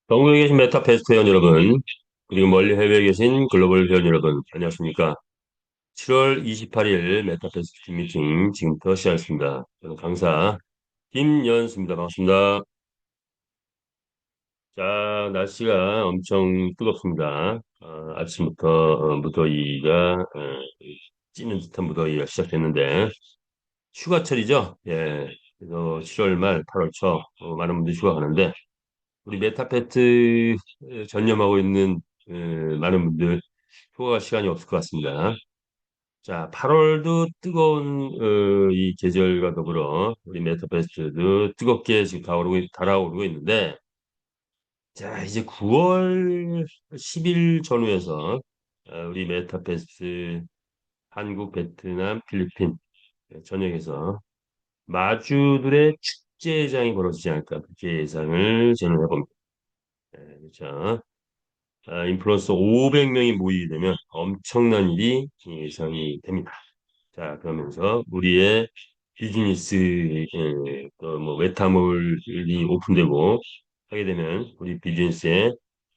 전국에 계신 메타페스트 회원 여러분, 그리고 멀리 해외에 계신 글로벌 회원 여러분, 안녕하십니까? 7월 28일 메타페스트 팀 미팅 지금부터 시작하겠습니다. 저는 강사 김연수입니다. 반갑습니다. 자, 날씨가 엄청 뜨겁습니다. 아침부터 무더위가 찌는 듯한 무더위가 시작됐는데 휴가철이죠? 예. 그래서 7월 말 8월 초 많은 분들이 휴가 가는데 우리 메타페트 전념하고 있는 많은 분들 휴가 시간이 없을 것 같습니다. 자, 8월도 뜨거운 이 계절과 더불어 우리 메타페스트도 뜨겁게 지금 달아오르고 있는데 자, 이제 9월 10일 전후에서 우리 메타페스트 한국, 베트남, 필리핀 전역에서 마주들의 축제장이 벌어지지 않을까 그렇게 예상을 저는 해봅니다. 그렇죠. 인플루언서 500명이 모이게 되면 엄청난 일이 예상이 됩니다. 자, 그러면서 우리의 비즈니스, 또뭐 외타몰이 오픈되고 하게 되면 우리 비즈니스의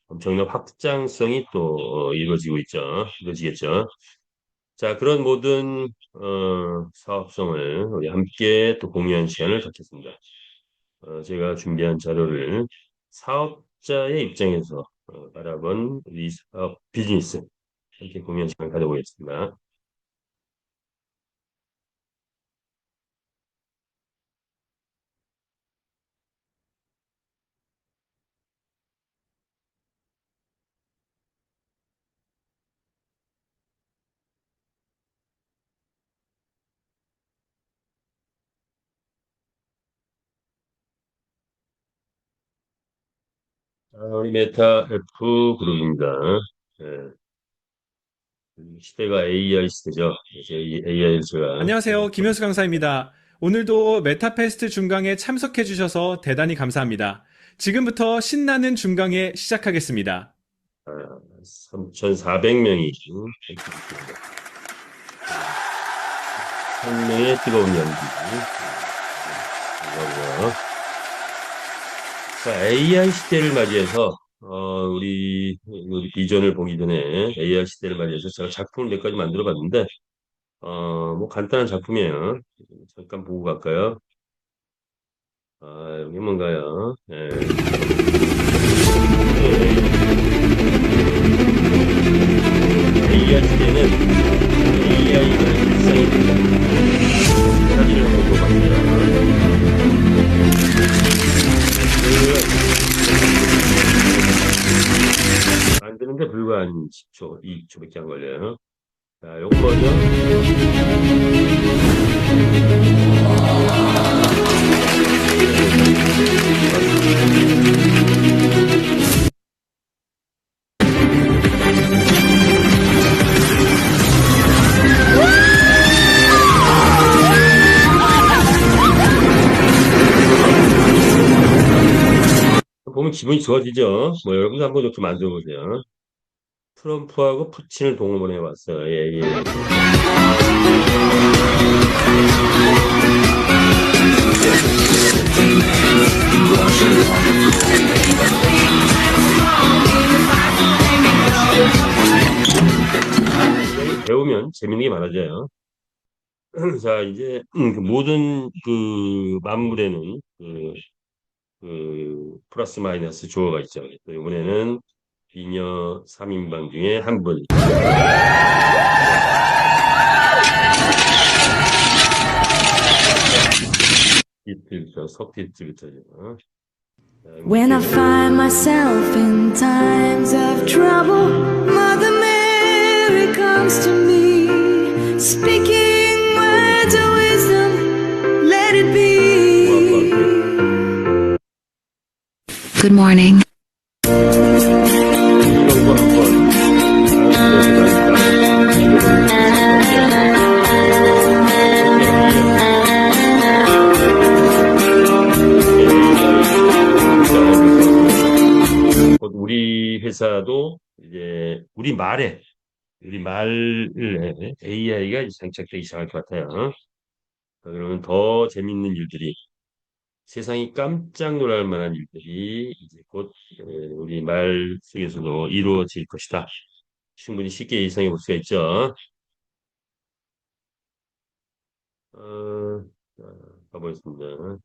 엄청난 확장성이 또 이루어지겠죠. 자, 그런 모든 사업성을 우리 함께 또 공유한 시간을 갖겠습니다. 제가 준비한 자료를 사업자의 입장에서 바라본 이 사업 비즈니스 함께 공유한 시간 가져보겠습니다. 우리 메타 F 그룹입니다. 예, 시대가 AI 시대죠. 이제 AI를 제가 안녕하세요. 김현수 강사입니다. 오늘도 메타페스트 중강에 참석해 주셔서 대단히 감사합니다. 지금부터 신나는 중강에 시작하겠습니다. 3,400명이 참석했습니다. 3명의 뜨거운 연기. 이거고요. 자, AI 시대를 맞이해서 우리 비전을 보기 전에 AI 시대를 맞이해서 제가 작품을 몇 가지 만들어 봤는데 뭐 간단한 작품이에요. 잠깐 보고 갈까요? 여기 뭔가요? AI 시대는 AI가 일상이 된다. 사진을 한번 보봤어요. 만드는데 불과 한 10초, 2초밖에 안 걸려요. 자, 요건 뭐죠? 보면 기분이 좋아지죠? 뭐 여러분도 한번 이렇게 만들어 보세요. 트럼프하고 푸틴을 동원해 봤어요. 예, 예. 배우면 재밌는 게 많아져요. 자, 이제 그 모든 그 만물에는 그 플러스 마이너스 조어가 있죠. 또 이번에는 비녀 3인방 중에 한 분. 이틀부터 석티틀부터죠. When I find myself in times of trouble, Mother Mary comes to me, speaking words of wisdom, let it be. Good morning. 이런 거 한번 우리 회사도 이제 우리 말에 AI가 장착되기 시작할 것 같아요. 그러면 더 재밌는 일들이 세상이 깜짝 놀랄 만한 일들이 이제 곧 말 속에서도 이루어질 것이다. 충분히 쉽게 예상해 볼 수가 있죠. 어, 자, 가보겠습니다.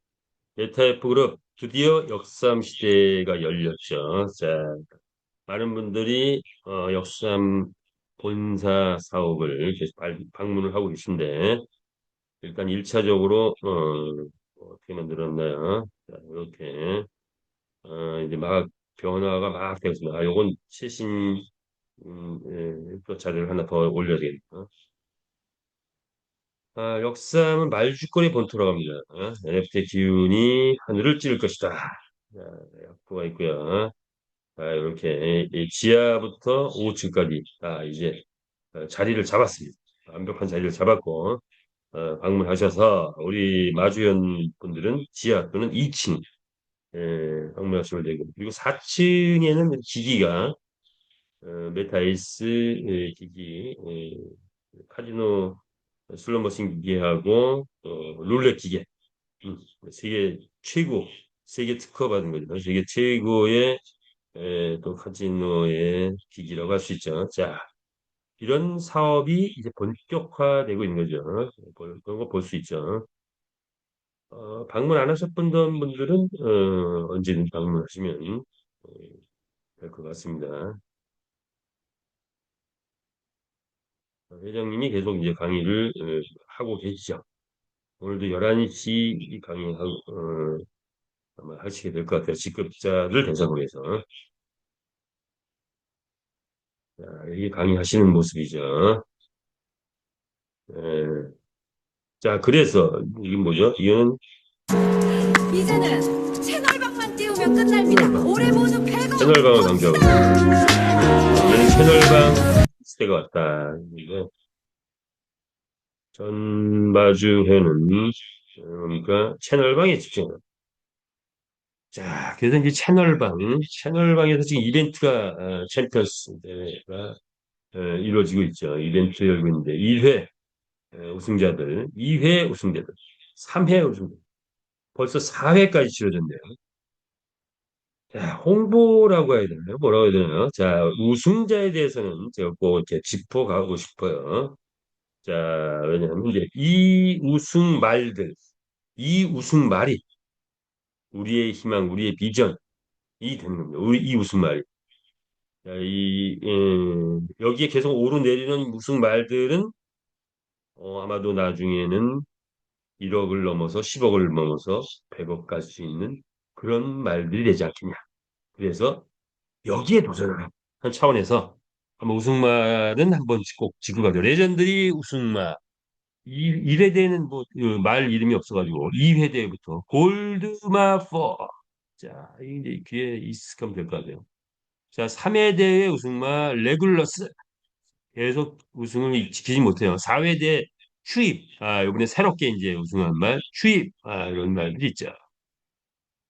베타F 그룹 드디어 역삼 시대가 열렸죠. 자, 많은 분들이 역삼 본사 사업을 계속 방문을 하고 계신데 일단 1차적으로 어떻게 만들었나요? 자, 이렇게 이제 막 변화가 막 되고 있습니다. 아, 요건 최신 또 자료를 하나 더 올려야 되겠다. 아, 역삼은 말죽거리 본토라고 합니다. NFT 기운이 하늘을 찌를 것이다. 자, 약보가 있고요. 자, 이렇게 이 지하부터 5층까지 다 이제 자리를 잡았습니다. 완벽한 자리를 잡았고 방문하셔서 우리 마주연 분들은 지하 또는 2층 방문하시면 되고 그리고 4층에는 기기가 메타에이스 기기 카지노 슬롯머신 기계하고 룰렛 기계 음, 세계 최고 세계 특허 받은 거죠. 세계 최고의 또 카지노의 기기라고 할 수 있죠. 자, 이런 사업이 이제 본격화되고 있는 거죠. 그런 거 볼 수 있죠. 방문 안 하셨던 분들은 언제든 방문하시면 될 것 같습니다. 회장님이 계속 이제 강의를 하고 계시죠. 오늘도 11시 강의하고 아마 하시게 될 것 같아요. 직급자를 대상으로 해서. 자, 이게 강의하시는 모습이죠. 예. 자, 그래서 이게 뭐죠? 이거는 이제는 채널방만 띄우면 끝납니다. 올해 모두 100억 채널방을 강조하고 있습니다. 이제는 채널방 시대가 왔다. 이거 전바주회는 그러니까 채널방에 집중한다. 자, 그래서 이제 채널방에서 지금 이벤트가 챔피언스 대회가 이루어지고 있죠. 이벤트 열고 있는데 1회 우승자들, 2회 우승자들, 3회 우승자들, 벌써 4회까지 치러졌네요. 자, 홍보라고 해야 되나요? 뭐라고 해야 되나요? 자, 우승자에 대해서는 제가 꼭 이렇게 짚어가고 싶어요. 자, 왜냐하면 이제 이 우승말이 우리의 희망, 우리의 비전이 되는 겁니다. 이 우승말이. 자, 여기에 계속 오르내리는 우승말들은 아마도 나중에는 1억을 넘어서 10억을 넘어서 100억 갈 수 있는 그런 말들이 되지 않겠냐. 그래서 여기에 도전을 한 차원에서 한번 우승말은 한번 꼭 지급하죠. 레전드리 우승말. 회 대회는 뭐 말 이름이 없어가지고 2회 대회부터 골드마 포. 자, 이제 귀에 익숙하면 될 것 같아요. 자, 3회 대회 우승말 레귤러스. 계속 우승을 지키지 못해요. 4회 대회 추입. 아, 이번에 새롭게 이제 우승한 말 추입. 아, 이런 말들이 있죠.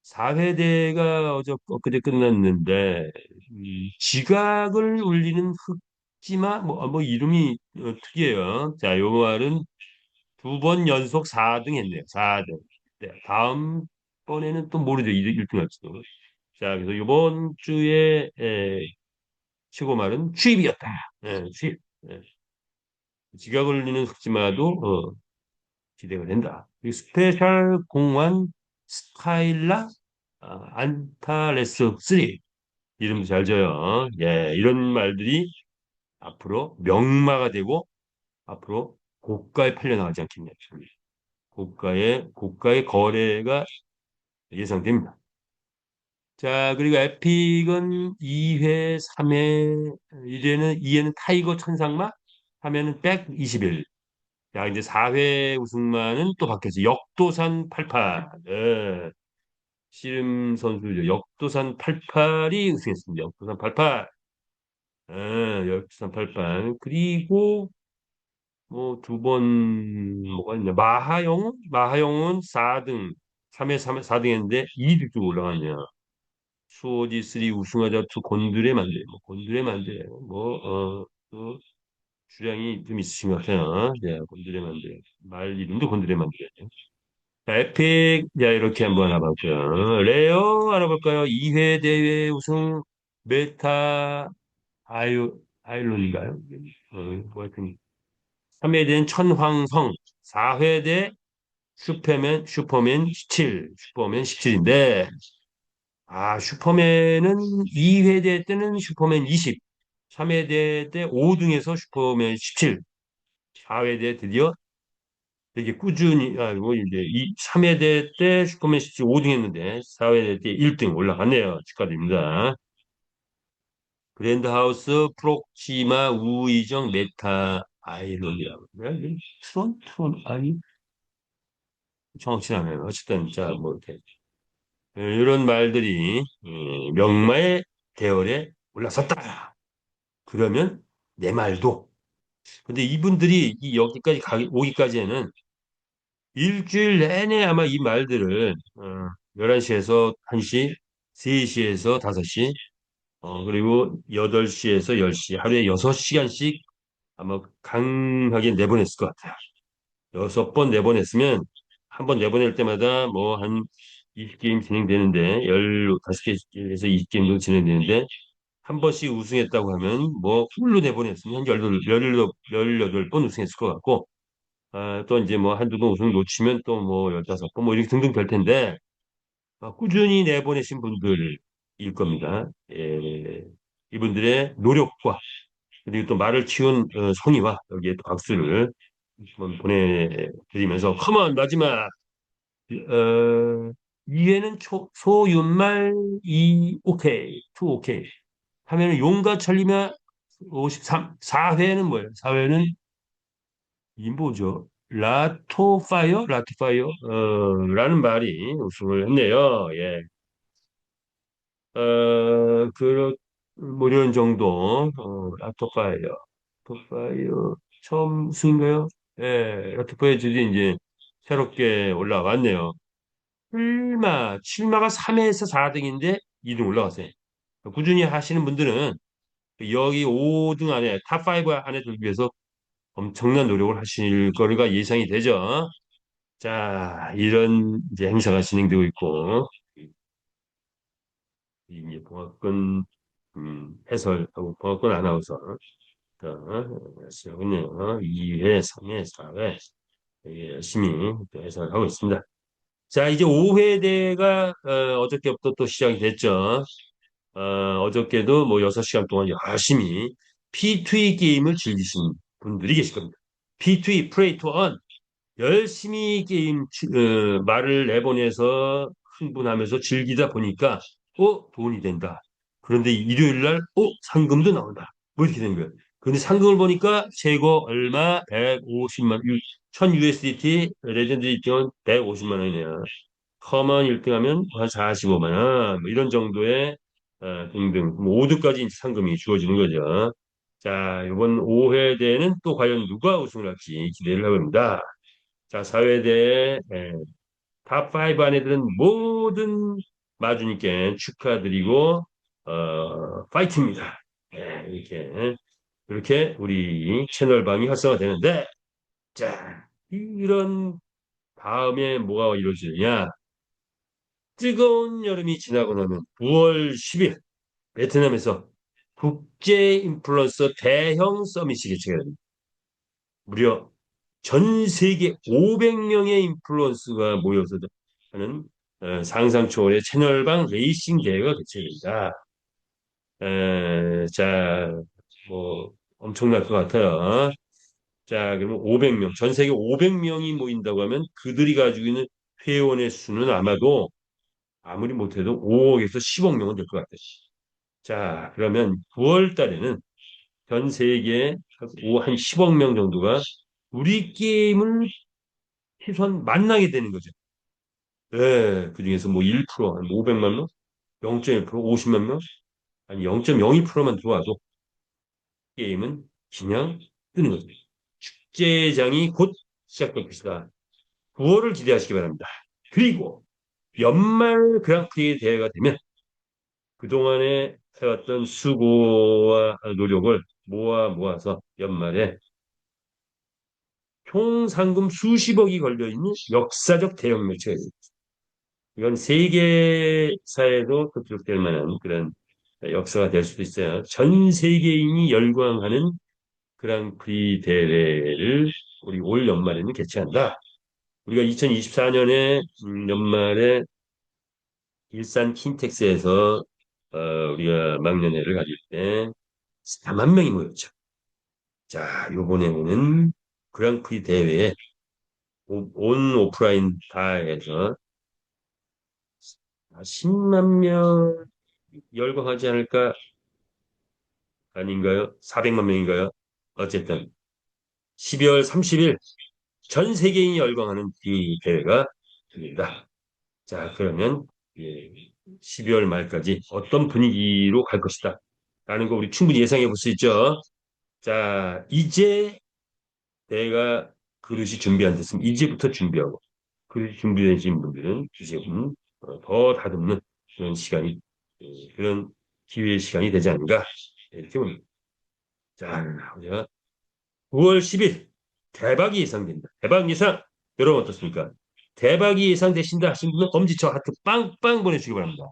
4회대가 엊그제 끝났는데 지각을 울리는 흑지마 뭐 이름이 특이해요. 자, 요 말은 2번 연속 4등 했네요. 4등. 네, 다음 번에는 또 모르죠. 1등 할지도. 자, 그래서 이번 주에 최고 말은 취입이었다. 취입. 지각을 울리는 흑지마도 기대가 된다. 그리고 스페셜 공원 스카일라 안타레스 3 이름도 잘 져요. 예, 이런 말들이 앞으로 명마가 되고 앞으로 고가에 팔려나가지 않겠냐. 고가의 거래가 예상됩니다. 자, 그리고 에픽은 2회, 3회, 이제는 2회는 타이거 천상마, 3회는 백 21. 자, 이제 4회 우승만은 또 바뀌었어요. 역도산 88. 예. 씨름 선수죠. 역도산 88이 우승했습니다. 역도산 88. 역도산 88. 그리고 뭐 두 번 뭐가 있냐. 마하영은 4등. 3회 3회 4등 했는데 2등 올라갔네요. 수호지 3 우승하자 투 곤드레 만들. 뭐 곤드레 만들. 또 주량이 좀 있으신 것 같아요. 네, 곤드레 만들. 말 이름도 곤드레 만들. 자, 에픽, 자, 이렇게 한번 알아봤고요. 레어 알아볼까요? 2회 대회 우승, 메타 아일론인가요? 뭐 하여튼 3회대는 천황성, 4회대 슈퍼맨 17, 슈퍼맨 17인데, 슈퍼맨은 2회대 때는 슈퍼맨 20, 3회대 때 5등에서 슈퍼맨 17, 4회대 드디어 되게 꾸준히, 뭐 이제 3회대 때 슈퍼맨 17 5등 했는데, 4회대 때 1등 올라갔네요. 축하드립니다. 그랜드하우스, 프록시마, 우이정, 메타, 아이론이라고. 트론, 아이? 정확치 않아요. 어쨌든, 자, 뭐, 이렇게. 이런 말들이, 명마의 대열에 올라섰다. 그러면 내 말도. 근데 이분들이 여기까지 오기까지에는 일주일 내내 아마 이 말들을, 11시에서 1시, 3시에서 5시, 그리고 8시에서 10시, 하루에 6시간씩 아마 강하게 내보냈을 것 같아요. 6번 내보냈으면 한 번 내보낼 때마다 뭐 한 20게임 진행되는데 15개에서 20게임 정도 진행되는데 한 번씩 우승했다고 하면 뭐 풀로 내보냈으면 한 18번 우승했을 것 같고 또 이제 뭐 한두 번 우승 놓치면 또 뭐 15번 뭐 이렇게 등등 될 텐데 꾸준히 내보내신 분들일 겁니다. 이분들의 노력과 그리고 또 말을 키운 성의와 여기에 또 박수를 한번 보내드리면서 컴온 마지막 이해는 소윤말 이 오케이 투 오케이 하면은 용과 천리면 53 4회는 뭐예요? 4회는 이 뭐죠? 라토파이어 라는 말이 우승을 했네요. 예. 뭐 이런 정도 라토파이어 처음 우승인가요? 예, 라토파이어 주디 이제 새롭게 올라왔네요. 칠마가 3회에서 4등인데 2등 올라갔어요. 꾸준히 하시는 분들은 여기 5등 안에 탑5 안에 들기 위해서 엄청난 노력을 하실 거리가 예상이 되죠. 자, 이런 이제 행사가 진행되고 있고 이제 봉화권 해설하고 봉화권 아나운서 하고요. 2회, 3회, 4회 열심히 또 해설하고 있습니다. 자, 이제 5회대가 어저께부터 또 시작이 됐죠. 어저께도 뭐 6시간 동안 열심히 P2E 게임을 즐기신 분들이 계실 겁니다. P2E, Play to Earn. 열심히 게임, 말을 내보내서 흥분하면서 즐기다 보니까, 돈이 된다. 그런데 일요일 날, 상금도 나온다. 뭐 이렇게 된 거예요. 그런데 상금을 보니까 최고 얼마? 150만, 1000 USDT, 레전드 1등은 150만 원이네요. 커먼 1등하면 한 45만 원, 뭐 이런 정도의 등등, 뭐 5등까지 상금이 주어지는 거죠. 자, 이번 5회대는 또 과연 누가 우승을 할지 기대를 해봅니다. 자, 사회대 탑5 안에 드는 모든 마주님께 축하드리고 파이팅입니다. 이렇게 우리 채널방이 활성화되는데 자, 이런 다음에 뭐가 이루어지느냐? 뜨거운 여름이 지나고 나면 9월 10일 베트남에서 국제 인플루언서 대형 서밋이 개최가 됩니다. 무려 전 세계 500명의 인플루언서가 모여서 하는 상상 초월의 채널방 레이싱 대회가 개최됩니다. 자, 뭐 엄청날 것 같아요. 자, 그러면 500명, 전 세계 500명이 모인다고 하면 그들이 가지고 있는 회원의 수는 아마도 아무리 못해도 5억에서 10억 명은 될 것 같아요. 자, 그러면 9월 달에는 전 세계 한 10억 명 정도가 우리 게임을 최소한 만나게 되는 거죠. 예, 그중에서 뭐 1%, 한 500만 명, 0.1%, 50만 명, 아니 0.02%만 들어와도 게임은 그냥 뜨는 거죠. 축제장이 곧 시작될 것이다. 9월을 기대하시기 바랍니다. 그리고 연말 그랑프리 대회가 되면 그동안에 해왔던 수고와 노력을 모아서 연말에 총 상금 수십억이 걸려있는 역사적 대형 매체가 됩니다. 이건 세계사에도 흡족될 만한 그런 역사가 될 수도 있어요. 전 세계인이 열광하는 그랑프리 대회를 우리 올 연말에는 개최한다. 우리가 2024년에 연말에 일산 킨텍스에서 우리가 막년회를 가질 때 4만 명이 모였죠. 자, 요번에는 그랑프리 대회에 온 오프라인 다 해서 10만 명 열광하지 않을까? 아닌가요? 400만 명인가요? 어쨌든 12월 30일 전 세계인이 열광하는 이 대회가 됩니다. 자, 그러면 12월 말까지 어떤 분위기로 갈 것이다. 라는 거 우리 충분히 예상해 볼 수 있죠. 자, 이제 내가 그릇이 준비 안 됐으면 이제부터 준비하고 그릇이 준비되신 분들은 이제는 더 다듬는 그런 시간이 그런 기회의 시간이 되지 않는가 이렇게 봅니다. 자, 우리가 9월 10일 대박이 예상된다. 대박 예상 여러분 어떻습니까? 대박이 예상되신다 하신 분은 엄지척 하트 빵빵 보내주시기 바랍니다.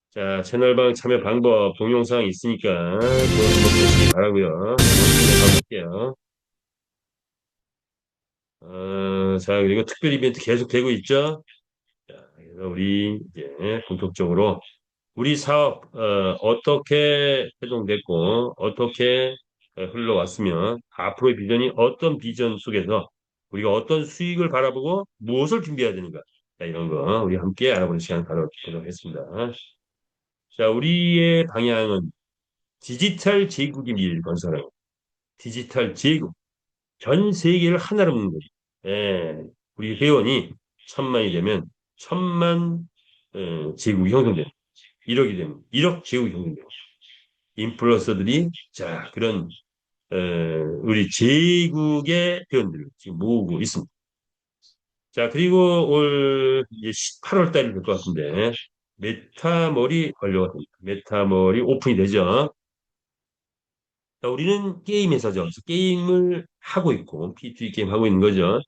자, 채널방 참여 방법 동영상 있으니까 그거 한번 보시기 바라고요. 가볼게요. 자, 그리고 특별 이벤트 계속 되고 있죠? 자, 그래서 우리 이제 본격적으로 우리 사업 어떻게 해동됐고 어떻게 흘러왔으면 앞으로의 비전이 어떤 비전 속에서 우리가 어떤 수익을 바라보고 무엇을 준비해야 되는가 자, 이런 거 우리 함께 알아보는 시간 가져보도록 하겠습니다. 자, 우리의 방향은 디지털 제국의 미래를 건설하고 디지털 제국 전 세계를 하나로 묶는 거지. 예, 우리 회원이 1,000만이 되면 1,000만 제국이 형성돼요. 1억이 되면 1억 제국이 형성돼요. 인플루언서들이 자 그런 우리 제국의 회원들을 지금 모으고 있습니다. 자 그리고 올 8월 달이 될 것 같은데 메타몰이 완료가 됩니다. 메타몰이 오픈이 되죠. 자, 우리는 게임 회사죠. 그래서 게임을 하고 있고 P2E 게임 하고 있는 거죠.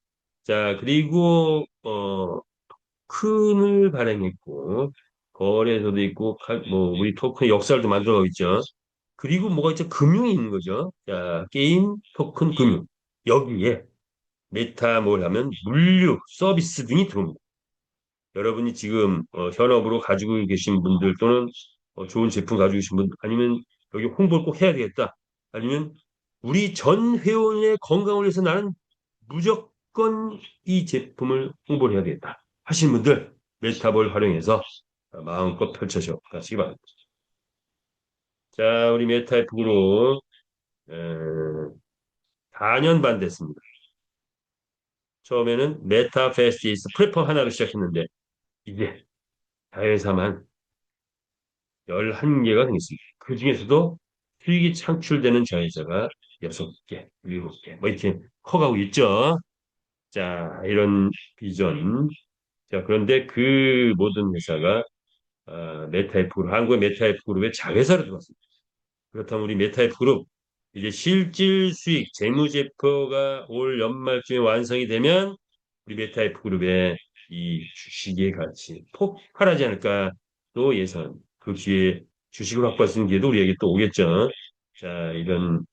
자 그리고 토큰을 발행했고 거래소도 있고 뭐 우리 토큰 역사를 좀 만들어가고 있죠. 그리고 뭐가 있죠? 금융이 있는 거죠. 자 게임 토큰 금융 여기에 메타몰 하면 물류 서비스 등이 들어옵니다. 여러분이 지금 현업으로 가지고 계신 분들 또는 좋은 제품 가지고 계신 분 아니면 여기 홍보를 꼭 해야 되겠다. 아니면 우리 전 회원의 건강을 위해서 나는 무조건 이 제품을 홍보를 해야 되겠다. 하시는 분들 메타볼 활용해서 마음껏 펼쳐져 가시기 바랍니다. 자, 우리 메타F으로 4년 반 됐습니다. 처음에는 메타페스티스 플랫폼 하나로 시작했는데 이제 자회사만 11개가 생겼습니다. 그 중에서도 수익이 창출되는 자회사가 6개, 7개, 뭐 이렇게 커가고 있죠. 자, 이런 비전. 자, 그런데 그 모든 회사가 메타F 그룹, 한국의 메타F 그룹의 자회사로 들어왔습니다. 그렇다면 우리 메타F 그룹 이제 실질 수익, 재무제표가 올 연말쯤에 완성이 되면 우리 메타F 그룹의 이 주식의 가치 폭발하지 않을까 또 예상. 그 기회에 주식을 확보할 수 있는 기회도 우리에게 또 오겠죠. 자, 이런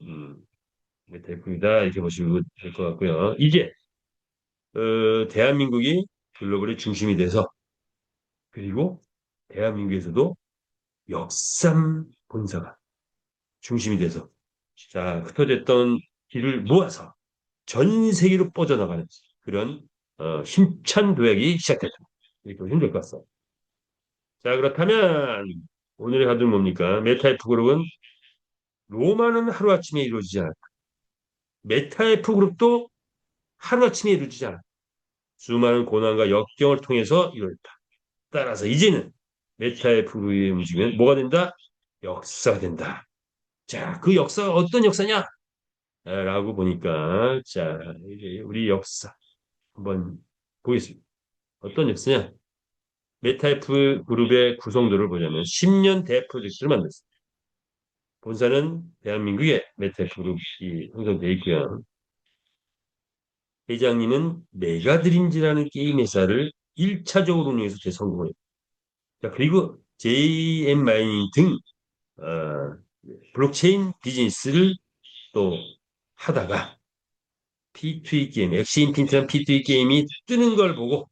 메타F이다 이렇게 보시면 될 것 같고요. 이제 대한민국이 글로벌의 중심이 돼서 그리고 대한민국에서도 역삼 본사가 중심이 돼서 자 흩어졌던 길을 모아서 전 세계로 뻗어나가는 그런 힘찬 도약이 시작됐다. 이렇게 보시면 될 것 같습니다. 자 그렇다면 오늘의 화두는 뭡니까? 메타F 그룹은 로마는 하루아침에 이루어지지 않았다. 메타F 그룹도 하루아침에 이루어지지 않았다. 수많은 고난과 역경을 통해서 이루어졌다. 따라서 이제는 메타의 부르의 움직임은 뭐가 된다? 역사가 된다. 자, 그 역사가 어떤 역사냐? 라고 보니까, 자, 이제 우리 역사 한번 보겠습니다. 어떤 역사냐? 메타F 그룹의 구성도를 보자면 10년 대프로젝트를 만들었습니다. 본사는 대한민국의 메타F 그룹이 형성되어 있고요. 회장님은 메가드림즈라는 게임 회사를 1차적으로 운영해서 대성공을 했습니다. 자, 그리고 JM 마이닝 등 어, 블록체인 비즈니스를 또 하다가 P2E 게임, 엑시 인피니트라는 P2E 게임이 뜨는 걸 보고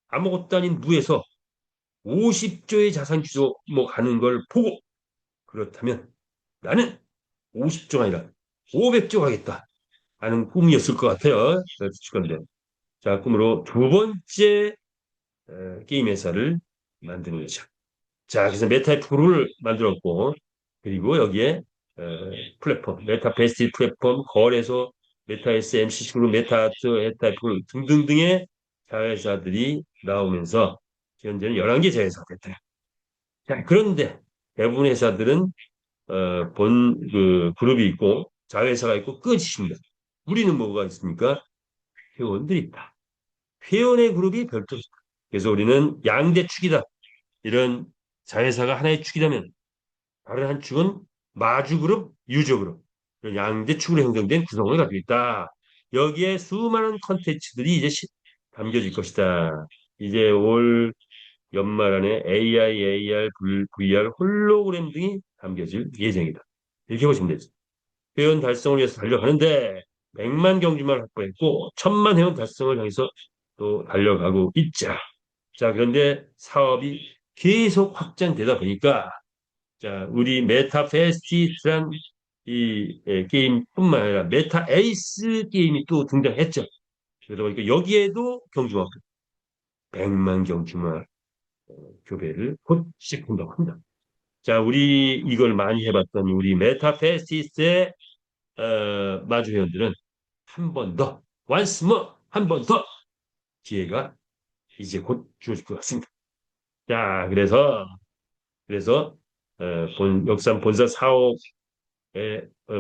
아무것도 아닌 무에서 50조의 자산 규모하는 걸 보고 그렇다면 나는 50조가 아니라 500조 가겠다 하는 꿈이었을 것 같아요. 주식건데. 자, 꿈으로 두 번째 게임 회사를 만드는 거죠. 자, 그래서 메타앱 프로를 만들었고, 그리고 여기에 어, 플랫폼, 메타베이스 플랫폼, 거래소, 메타S, MCC 그룹, 메타아트, 메타앱 프로 등등등의 자회사들이 나오면서 현재는 11개 자회사가 됐다. 자, 그런데 대부분 회사들은 그룹이 있고 자회사가 있고 끝입니다. 우리는 뭐가 있습니까? 회원들이 있다. 회원의 그룹이 별도로 있다. 그래서 우리는 양대 축이다. 이런 자회사가 하나의 축이라면 다른 한 축은 마주그룹, 유저그룹 이런 양대 축으로 형성된 구성을 가지고 있다. 여기에 수많은 컨텐츠들이 이제 담겨질 것이다. 이제 올 연말 안에 AI, AR, VR, 홀로그램 등이 담겨질 예정이다. 이렇게 보시면 되죠. 회원 달성을 위해서 달려가는데 100만 경주만 확보했고 1000만 회원 달성을 향해서 또 달려가고 있자. 자, 그런데 사업이 계속 확장되다 보니까 자, 우리 메타 페스티스란 이 게임뿐만 아니라 메타 에이스 게임이 또 등장했죠. 그러다 보니까 여기에도 경주마 100만 경주마 교배를 곧 시작한다고 합니다. 자, 우리 이걸 많이 해봤던 우리 메타 페스티스의 마주 회원들은 한 번 더, once more, 한 번 더 기회가 이제 곧 주어질 것 같습니다. 자, 그래서 역삼 본사 사업에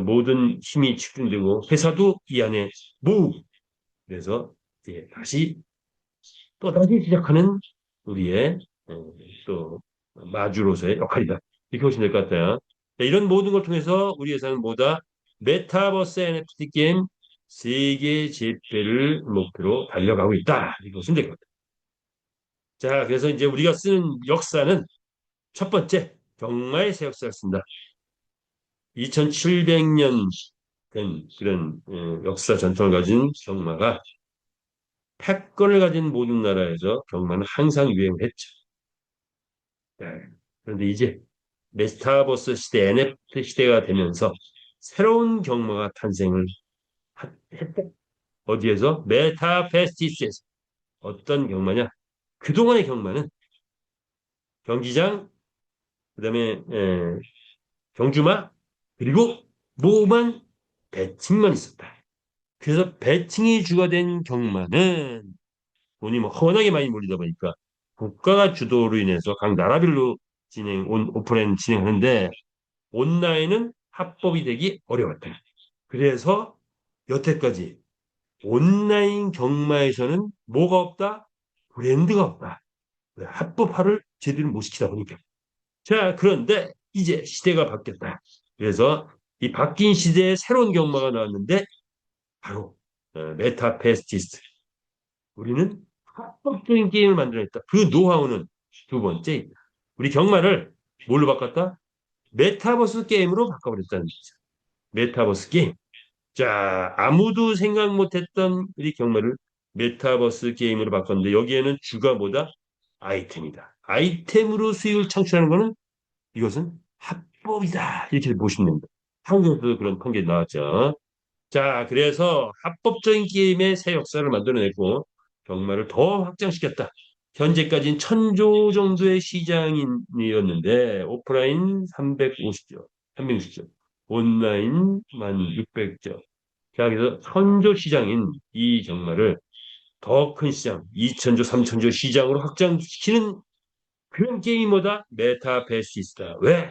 모든 힘이 집중되고 회사도 이 안에 그래서 이제 다시 또 다시 시작하는 우리의 또 마주로서의 역할이다. 이렇게 보시면 될 것 같아요. 자, 이런 모든 걸 통해서 우리 회사는 뭐다? 메타버스 NFT 게임 세계 재배를 목표로 달려가고 있다. 이렇게 보시면 될 것 같아요. 자, 그래서 이제 우리가 쓰는 역사는 첫 번째, 경마의 새 역사를 쓴다. 2700년 된 그런 역사 전통을 가진 경마가 패권을 가진 모든 나라에서 경마는 항상 유행했죠. 네. 그런데 이제 메타버스 시대, NFT 시대가 되면서 새로운 경마가 탄생을 했다. 어디에서? 메타페스티스에서. 어떤 경마냐? 그동안의 경마는 경기장, 그다음에 경주마, 그리고 모만 배팅만 있었다. 그래서 배팅이 주가 된 경마는 돈이 뭐 워낙에 많이 몰리다 보니까 국가가 주도로 인해서 각 나라별로 오프라인 진행하는데 온라인은 합법이 되기 어려웠다. 그래서 여태까지 온라인 경마에서는 뭐가 없다? 브랜드가 없다. 합법화를 제대로 못 시키다 보니까. 자, 그런데 이제 시대가 바뀌었다. 그래서 이 바뀐 시대에 새로운 경마가 나왔는데 바로 메타페스티스. 우리는 합법적인 게임을 만들어냈다. 그 노하우는 두 번째, 우리 경마를 뭘로 바꿨다? 메타버스 게임으로 바꿔버렸다는 거죠. 메타버스 게임. 자, 아무도 생각 못했던 우리 경마를 메타버스 게임으로 바꿨는데 여기에는 주가 뭐다? 아이템이다. 아이템으로 수익을 창출하는 거는 이것은 합법이다. 이렇게 보시면 됩니다. 한국에서도 그런 판결이 나왔죠. 자, 그래서 합법적인 게임의 새 역사를 만들어냈고 경마를 더 확장시켰다. 현재까지는 1000조 정도의 시장이었는데 오프라인 350조, 360조, 온라인 1600조. 자, 그래서 선조 시장인 이 경마를 더 큰 시장, 2000조, 3000조 시장으로 확장시키는 그런 게임보다 메타베이스다. 왜?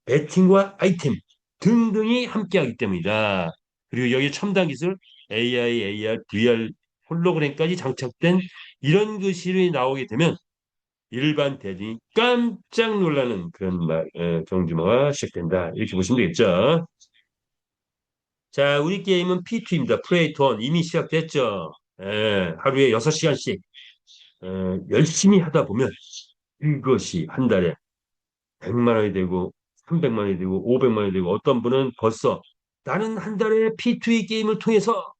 배팅과 아이템 등등이 함께하기 때문이다. 그리고 여기 첨단 기술 AI, AR, VR, 홀로그램까지 장착된 이런 것이 나오게 되면 일반 대중이 깜짝 놀라는 그런 경주마가 시작된다. 이렇게 보시면 되겠죠. 자, 우리 게임은 P2입니다. 플레이 투 이미 시작됐죠. 하루에 6시간씩 열심히 하다 보면 이것이 한 달에 100만 원이 되고 300만 원이 되고 500만 원이 되고 어떤 분은 벌써 나는 한 달에 P2E 게임을 통해서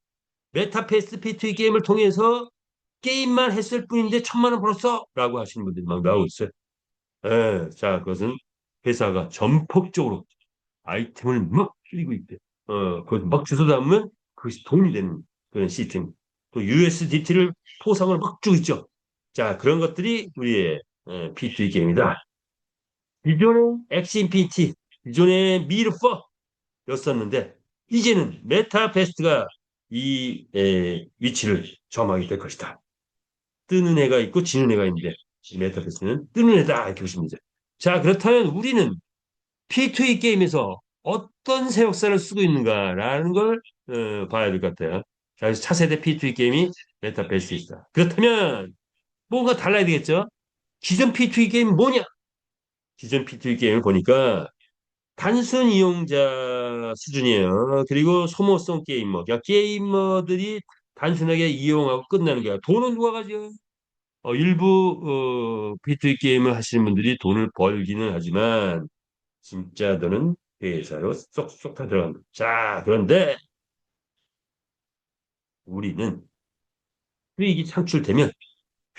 메타패스 P2E 게임을 통해서 게임만 했을 뿐인데 1,000만 원 벌었어 라고 하시는 분들이 막 나오고 있어요. 예, 자, 그것은 회사가 전폭적으로 아이템을 막 줄이고 있대. 그것 막 주워 담으면 그것이 돈이 되는 그런 시스템. 또 USDT를 포상을 막 주고 있죠. 자, 그런 것들이 우리의 P2E 게임이다. 기존의 엑시 인피니티, 기존의 미르4였었는데 이제는 메타베스트가 이 위치를 점하게 될 것이다. 뜨는 애가 있고 지는 애가 있는데 이 메타베스트는 뜨는 애다 이렇게 보시면 되죠. 자, 그렇다면 우리는 P2E 게임에서 어떤 세역사를 쓰고 있는가라는 걸 봐야 될 것 같아요. 자, 그래서 차세대 P2E 게임이 메타베스트이다. 그렇다면 뭔가 달라야 되겠죠? 기존 P2E 게임 뭐냐? 기존 P2E 게임을 보니까 단순 이용자 수준이에요. 그리고 소모성 게이머. 그러니까 게이머들이 단순하게 이용하고 끝나는 거야. 돈은 누가 가져? 일부 P2E 게임을 하시는 분들이 돈을 벌기는 하지만 진짜 돈은 회사로 쏙쏙 다 들어간다. 자, 그런데 우리는 수익이 창출되면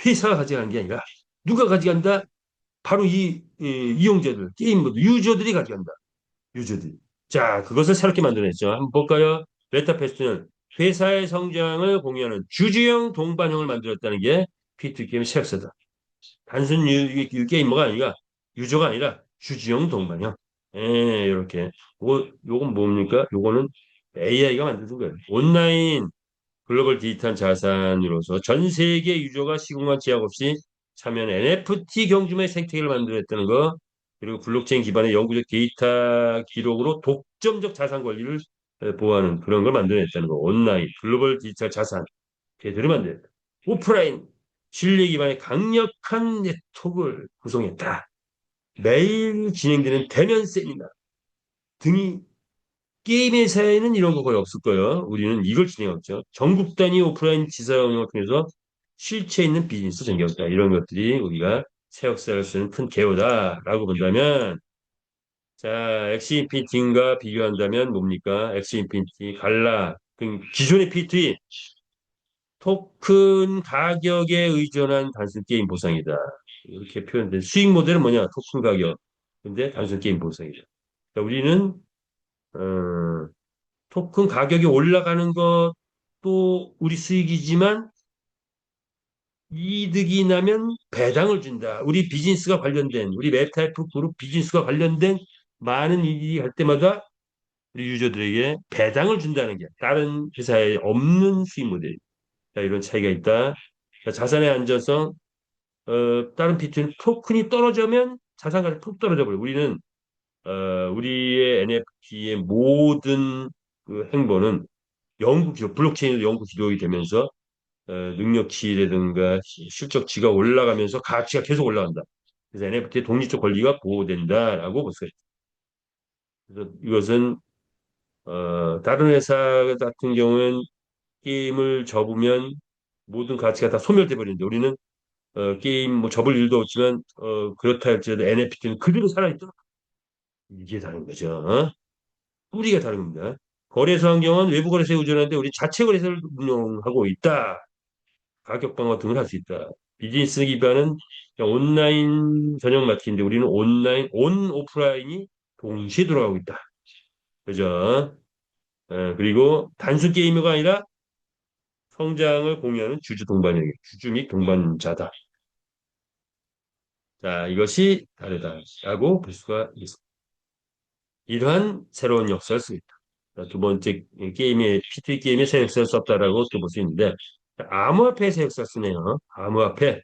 회사가 가져가는 게 아니라 누가 가져간다? 바로 이 이용자들, 게임머들, 유저들이 가져간다. 유저들이. 자, 그것을 새롭게 만들어냈죠. 한번 볼까요? 메타페스트는 회사의 성장을 공유하는 주주형 동반형을 만들었다는 게 P2 게임 시작서다. 단순 게이머가 아니라 유저가 아니라 주주형 동반형. 이렇게. 요건 뭡니까? 요거는 AI가 만드는 거예요. 온라인 글로벌 디지털 자산으로서 전 세계 유저가 시공간 제약 없이 참여하는 NFT 경주의 생태계를 만들었다는 거, 그리고 블록체인 기반의 영구적 데이터 기록으로 독점적 자산 권리를 보호하는 그런 걸 만들어냈다는 거. 온라인 글로벌 디지털 자산 제대로 만들었다. 오프라인 신뢰 기반의 강력한 네트워크를 구성했다. 매일 진행되는 대면 세미나 등이 게임 회사에는 이런 거 거의 없을 거예요. 우리는 이걸 진행했죠. 전국 단위 오프라인 지사 운영을 통해서 실체 있는 비즈니스 전개했다. 이런 것들이 우리가 새 역사를 쓰는 큰 개요다라고 본다면, 자, 엑시 인피니티과 비교한다면 뭡니까? 엑시 인피니티, 갈라, 기존의 P2E 토큰 가격에 의존한 단순 게임 보상이다. 이렇게 표현된 수익 모델은 뭐냐? 토큰 가격. 근데 단순 게임 보상이다. 그러니까 우리는 어, 토큰 가격이 올라가는 것도 우리 수익이지만 이득이 나면 배당을 준다. 우리 비즈니스가 관련된, 우리 메타이프 그룹 비즈니스가 관련된 많은 일이 할 때마다 우리 유저들에게 배당을 준다는 게 다른 회사에 없는 수익 모델. 자, 이런 차이가 있다. 자, 자산의 안전성, 다른 비트는 토큰이 떨어지면 자산 가격이 푹 떨어져 버려요. 우리는 우리의 NFT의 모든 그 행보는 영구 기록, 블록체인으로 영구 기록이 되면서 능력치라든가 실적치가 올라가면서 가치가 계속 올라간다. 그래서 NFT의 독립적 권리가 보호된다라고 볼 수가 있다. 그래서 이것은 다른 회사 같은 경우는 게임을 접으면 모든 가치가 다 소멸돼 버리는데 우리는 게임 뭐 접을 일도 없지만 그렇다 할지라도 NFT는 그대로 살아있다. 이게 다른 거죠. 뿌리가 다른 겁니다. 거래소 환경은 외부 거래소에 의존하는데 우리 자체 거래소를 운영하고 있다. 가격 방어 등을 할 수 있다. 비즈니스 기반은 그냥 온라인 전용 마켓인데 우리는 온라인, 오프라인이 동시에 돌아가고 있다. 그죠? 그리고 단순 게이머가 아니라 성장을 공유하는 주주 동반형이 주주 및 동반자다. 자, 이것이 다르다라고 볼 수가 있습니다. 이러한 새로운 역사를 쓰고 있다. 자, 두 번째 게임의 P2E 게임의 새 역사를 썼다라고 또 볼 수 있는데 암호화폐의 새 역사를 쓰네요. 암호화폐.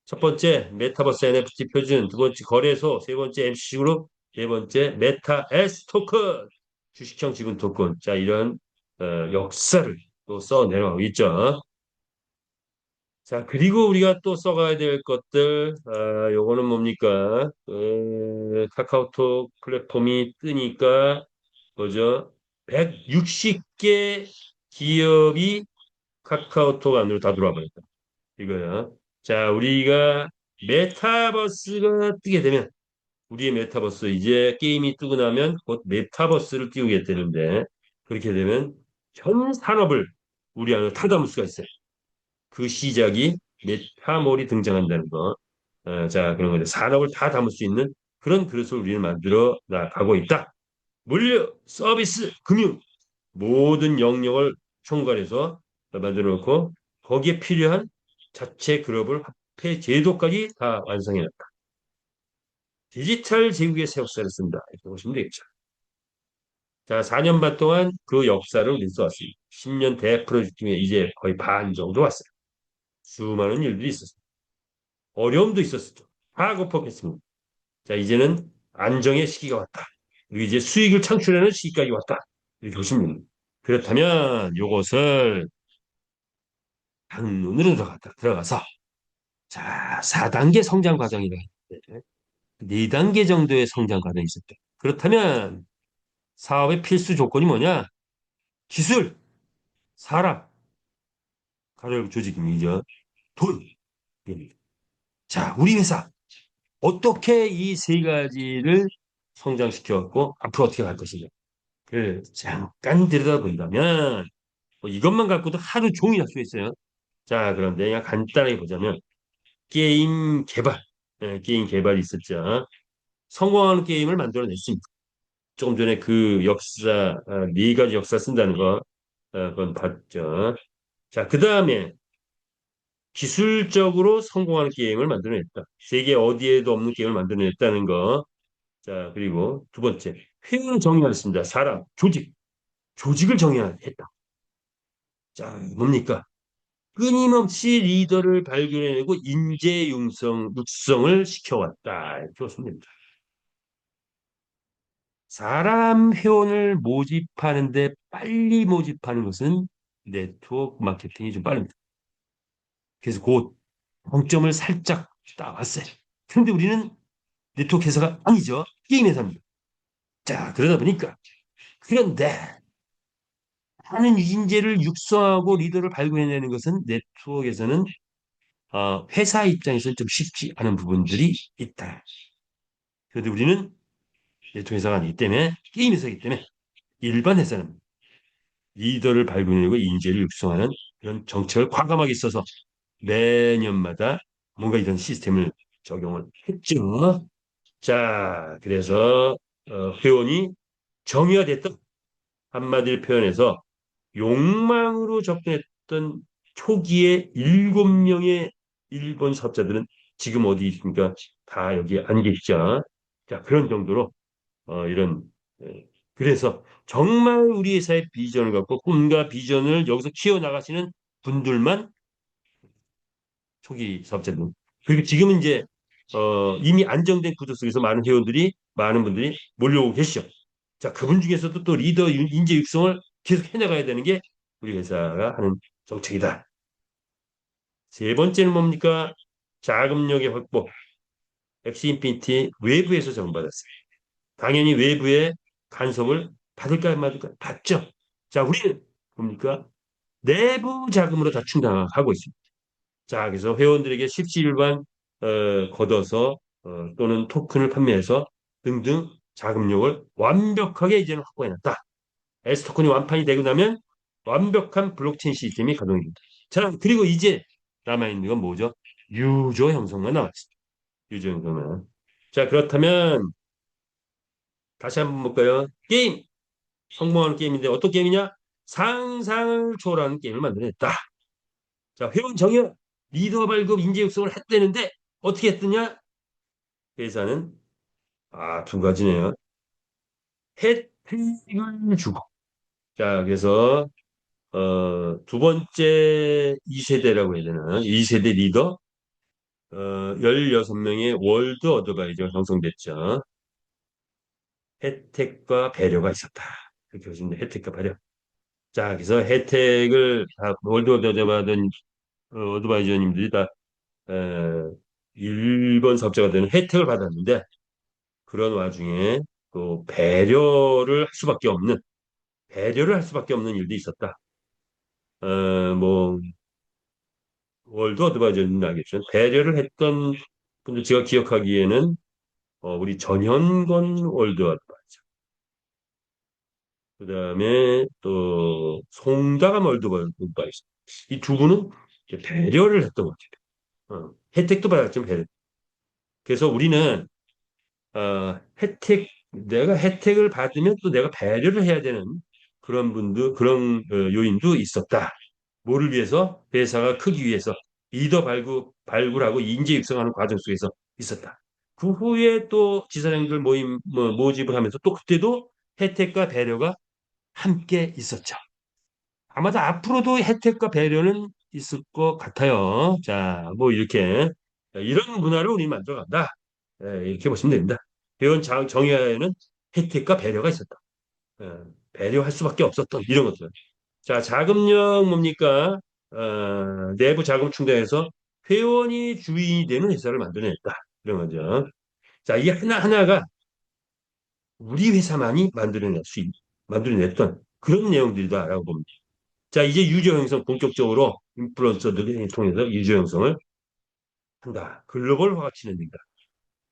첫 번째 메타버스 NFT 표준, 두 번째 거래소, 세 번째 MC 그룹, 네 번째 메타 S 토큰, 주식형 지분 토큰. 자, 이런 역사를 또 써 내려가고 있죠. 자, 그리고 우리가 또 써가야 될 것들, 요거는 뭡니까? 카카오톡 플랫폼이 뜨니까, 뭐죠? 160개 기업이 카카오톡 안으로 다 들어와 버렸다. 이거야. 자, 우리가 메타버스가 뜨게 되면 우리의 메타버스 이제 게임이 뜨고 나면 곧 메타버스를 띄우겠다는데 그렇게 되면 전 산업을 우리 안에 다 담을 수가 있어요. 그 시작이 메타몰이 등장한다는 거. 자, 그런 거죠. 산업을 다 담을 수 있는 그런 그릇을 우리는 만들어 나가고 있다. 물류, 서비스, 금융 모든 영역을 총괄해서 만들어 놓고 거기에 필요한 자체 글로벌 화폐 제도까지 다 완성해 놨다. 디지털 제국의 새 역사를 쓴다. 이렇게 보시면 되겠죠. 자, 4년 반 동안 그 역사를 우리 써왔습니다. 10년 대 프로젝트 중에 이제 거의 반 정도 왔어요. 수많은 일들이 있었어요. 어려움도 있었죠. 다 극복했습니다. 자, 이제는 안정의 시기가 왔다. 그리고 이제 수익을 창출하는 시기까지 왔다. 이렇게 보시면 됩니다. 그렇다면 이것을 한눈으로 들어가서 자, 4단계 성장 과정이라 했는데 4단계 정도의 성장 과정이 있었대. 그렇다면 사업의 필수 조건이 뭐냐? 기술, 사람, 가력 조직이죠. 돈. 자, 우리 회사 어떻게 이 세 가지를 성장시켜갖고 앞으로 어떻게 갈 것이냐. 그 잠깐 들여다본다면 뭐 이것만 갖고도 하루 종일 할 수 있어요. 자, 그런데 그냥 간단하게 보자면 게임 개발, 게임 개발이 있었죠. 성공하는 게임을 만들어냈습니다. 조금 전에 그 역사, 네 가지 역사 쓴다는 거, 그건 봤죠. 자, 그 다음에 기술적으로 성공하는 게임을 만들어냈다. 세계 어디에도 없는 게임을 만들어냈다는 거. 자, 그리고 두 번째, 회의를 정의했습니다. 사람, 조직을 정의했다. 자, 뭡니까? 끊임없이 리더를 발견해내고 육성을 시켜왔다. 이렇게 보시면 됩니다. 사람 회원을 모집하는데 빨리 모집하는 것은 네트워크 마케팅이 좀 빠릅니다. 그래서 그 정점을 살짝 따왔어요. 그런데 우리는 네트워크 회사가 아니죠. 게임 회사입니다. 자, 그러다 보니까 그런데 하는 인재를 육성하고 리더를 발굴해내는 것은 네트워크에서는 회사 입장에서는 좀 쉽지 않은 부분들이 있다. 그런데 우리는 네트워크 회사가 아니기 때문에 게임 회사이기 때문에 일반 회사는 리더를 발굴해내고 인재를 육성하는 그런 정책을 과감하게 써서 매년마다 뭔가 이런 시스템을 적용을 했죠. 자, 그래서 회원이 정의화됐다. 한마디로 표현해서 욕망으로 접근했던 초기에 7명의 일본 사업자들은 지금 어디 있습니까? 다 여기 안 계시죠. 자, 그런 정도로 이런 그래서 정말 우리 회사의 비전을 갖고 꿈과 비전을 여기서 키워나가시는 분들만 초기 사업자들. 그리고 지금은 이제 이미 안정된 구조 속에서 많은 분들이 몰려오고 계시죠. 자, 그분 중에서도 또 리더 인재 육성을 계속 해나가야 되는 게 우리 회사가 하는 정책이다. 세 번째는 뭡니까? 자금력의 확보. 엑시 인피니티 외부에서 제공받았어요. 당연히 외부의 간섭을 받을까 말까 받죠. 자, 우리는 뭡니까? 내부 자금으로 다 충당하고 있습니다. 자, 그래서 회원들에게 십시일반 걷어서 또는 토큰을 판매해서 등등 자금력을 완벽하게 이제는 확보해놨다. S토큰이 완판이 되고 나면 완벽한 블록체인 시스템이 가동이 됩니다. 자, 그리고 이제 남아있는 건 뭐죠? 유저 형성만 남았습니다. 유저 형성만. 자, 그렇다면 다시 한번 볼까요? 게임! 성공하는 게임인데 어떤 게임이냐? 상상을 초월하는 게임을 만들어냈다. 자, 회원 정의, 리더 발급, 인재 육성을 했다는데 어떻게 했더냐? 회사는 두 가지네요. 혜택을 주고. 자, 그래서 두 번째 2세대라고 해야 되나? 2세대 리더 16명의 월드 어드바이저가 형성됐죠. 혜택과 배려가 있었다. 그렇게 보시면 돼요. 혜택과 배려. 자, 그래서 혜택을 다 월드 어드바이저님들이 다 에, 일본 사업자가 되는 혜택을 받았는데 그런 와중에 또 배려를 할 수밖에 없는 일도 있었다. 뭐 월드 어드바이저는 알겠죠. 배려를 했던 분들 제가 기억하기에는 우리 전현건 월드와도 맞죠. 그다음에 또 송다감 월드와도 있어. 이 두 분은 이제 배려를 했던 것 같아요. 혜택도 받았지만 배려. 그래서 우리는 내가 혜택을 받으면 또 내가 배려를 해야 되는 그런 요인도 있었다. 뭐를 위해서? 회사가 크기 위해서 리더 발굴하고 인재 육성하는 과정 속에서 있었다. 그 후에 또 지사장들 모집을 하면서 또 그때도 혜택과 배려가 함께 있었죠. 아마도 앞으로도 혜택과 배려는 있을 것 같아요. 자, 뭐 이렇게 이런 문화를 우리 만들어간다. 이렇게 보시면 됩니다. 정의하에는 혜택과 배려가 있었다. 예, 배려할 수밖에 없었던 이런 것들. 자, 자금력 뭡니까? 내부 자금 충당해서 회원이 주인이 되는 회사를 만들어냈다. 이런 거죠. 자, 이 하나하나가 우리 회사만이 만들어냈던 그런 내용들이다라고 봅니다. 자, 이제 유저 형성 본격적으로 인플루언서들을 통해서 유저 형성을 한다. 글로벌화가 진행된다.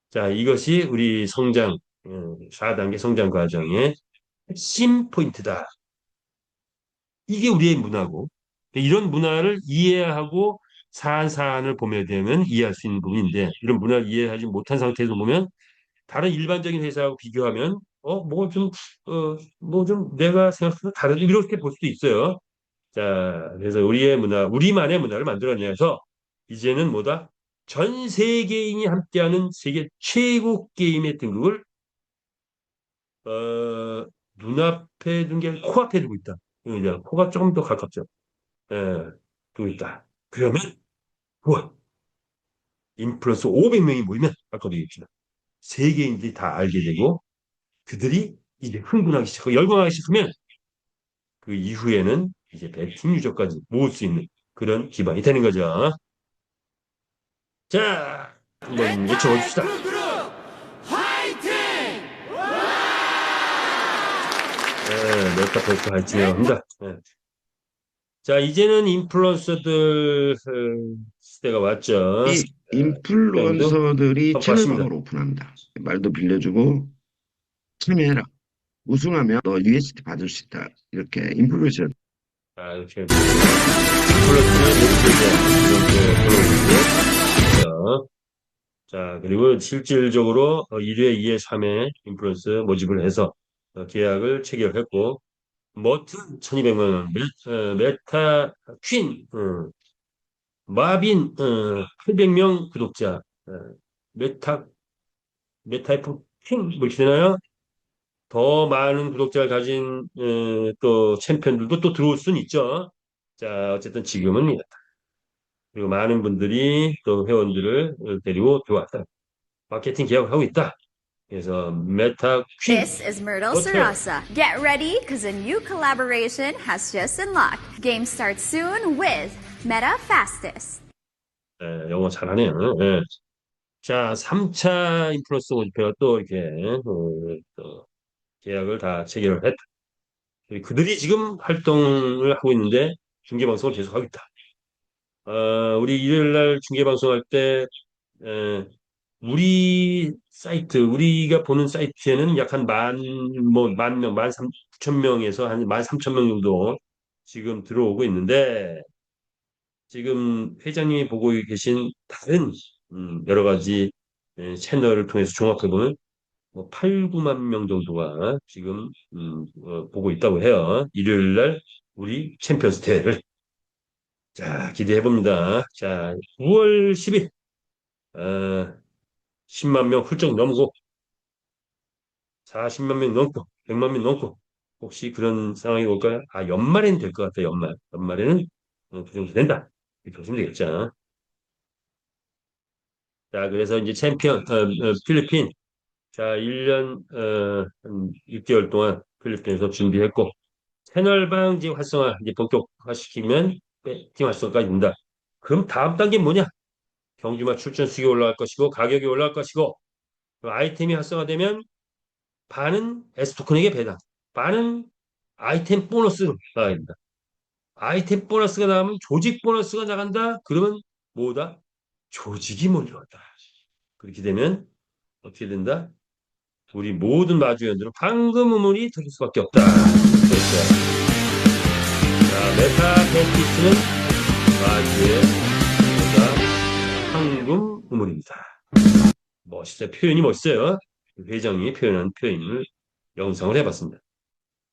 자, 이것이 우리 4단계 성장 과정의 핵심 포인트다. 이게 우리의 문화고, 이런 문화를 이해하고 사안을 보게 되면 이해할 수 있는 부분인데, 이런 문화를 이해하지 못한 상태에서 보면, 다른 일반적인 회사하고 비교하면, 뭐 좀 내가 생각해서 다른, 이렇게 볼 수도 있어요. 자, 그래서 우리만의 문화를 만들어내서, 이제는 뭐다? 전 세계인이 함께하는 세계 최고 게임의 등극을 눈앞에 둔 게 아니라 코앞에 두고 있다. 이제 코가 조금 더 가깝죠. 예, 두고 있다. 그러면 우와, 인플루언서 500명이 모이면 아까도 얘기했지만 세계인들이 다 알게 되고 그들이 이제 흥분하기 시작하고 열광하기 시작하면 그 이후에는 이제 베팅 유저까지 모을 수 있는 그런 기반이 되는 거죠. 자, 한번 외쳐봅시다. 메타버스 화이팅이라고 합니다. 자, 이제는 인플루언서들 시대가 왔죠. 이 시장도 인플루언서들이 선포하십니다. 채널방을 오픈한다. 말도 빌려주고 참여해라. 우승하면 너 UST 받을 수 있다. 이렇게 인플루언서 자, 이렇게 인플루언서는 이렇게 들어오고요. 자, 그리고 실질적으로 1회, 2회, 3회 인플루언서 모집을 해서 계약을 체결했고 머튼 1200만 원, 메타 퀸, 마빈 800명 구독자, 메타 메타이프 킹 뭐 이렇게 되나요? 더 많은 구독자를 가진 또 챔피언들도 또 들어올 수는 있죠. 자, 어쨌든 지금은 이렇다. 그리고 많은 분들이 또 회원들을 데리고 들어왔다. 마케팅 계약을 하고 있다. 그래서 메타 퀸 This is Myrtle 호텔. Sarasa. Get ready, because a new collaboration has just unlocked. Game starts soon with Meta Fastest. 영어 잘하네요. 예. 자, 3차 인플루언서 모집회가 또 이렇게 또 계약을 다 체결을 했다. 그들이 지금 활동을 하고 있는데 중계방송을 계속하고 있다. 우리 일요일 날 중계방송할 때 에, 우리가 보는 사이트에는 약 한 만 명, 13,000명에서 한 13,000명 정도 지금 들어오고 있는데 지금 회장님이 보고 계신 다른 여러 가지 채널을 통해서 종합해보면 뭐 8, 9만 명 정도가 지금 보고 있다고 해요. 일요일 날 우리 챔피언스 대회를 자 기대해 봅니다. 자 9월 10일 10만 명 훌쩍 넘고 40만 명 넘고 100만 명 넘고 혹시 그런 상황이 올까요? 연말에는 될 것 같아요. 연말에는 그 정도 된다. 이렇게 보시면 되겠죠. 자 그래서 이제 필리핀 자 1년 한 6개월 동안 필리핀에서 준비했고 채널방 이제 활성화 이제 본격화시키면 팀 활성화까지 된다. 그럼 다음 단계 뭐냐? 경주마 출전 수익이 올라갈 것이고 가격이 올라갈 것이고 아이템이 활성화되면 반은 S토큰에게 배당, 반은 아이템 보너스가 나갑니다. 아이템 보너스가 나가면 조직 보너스가 나간다. 그러면 뭐다? 조직이 몰려왔다. 그렇게 되면 어떻게 된다? 우리 모든 마주연들은 황금 우물이 터질 수밖에 없다. 그렇죠. 자, 메타페티스는 마주의 황금 우물입니다. 멋있어요. 표현이 멋있어요. 회장이 표현한 표현을 영상을 해봤습니다.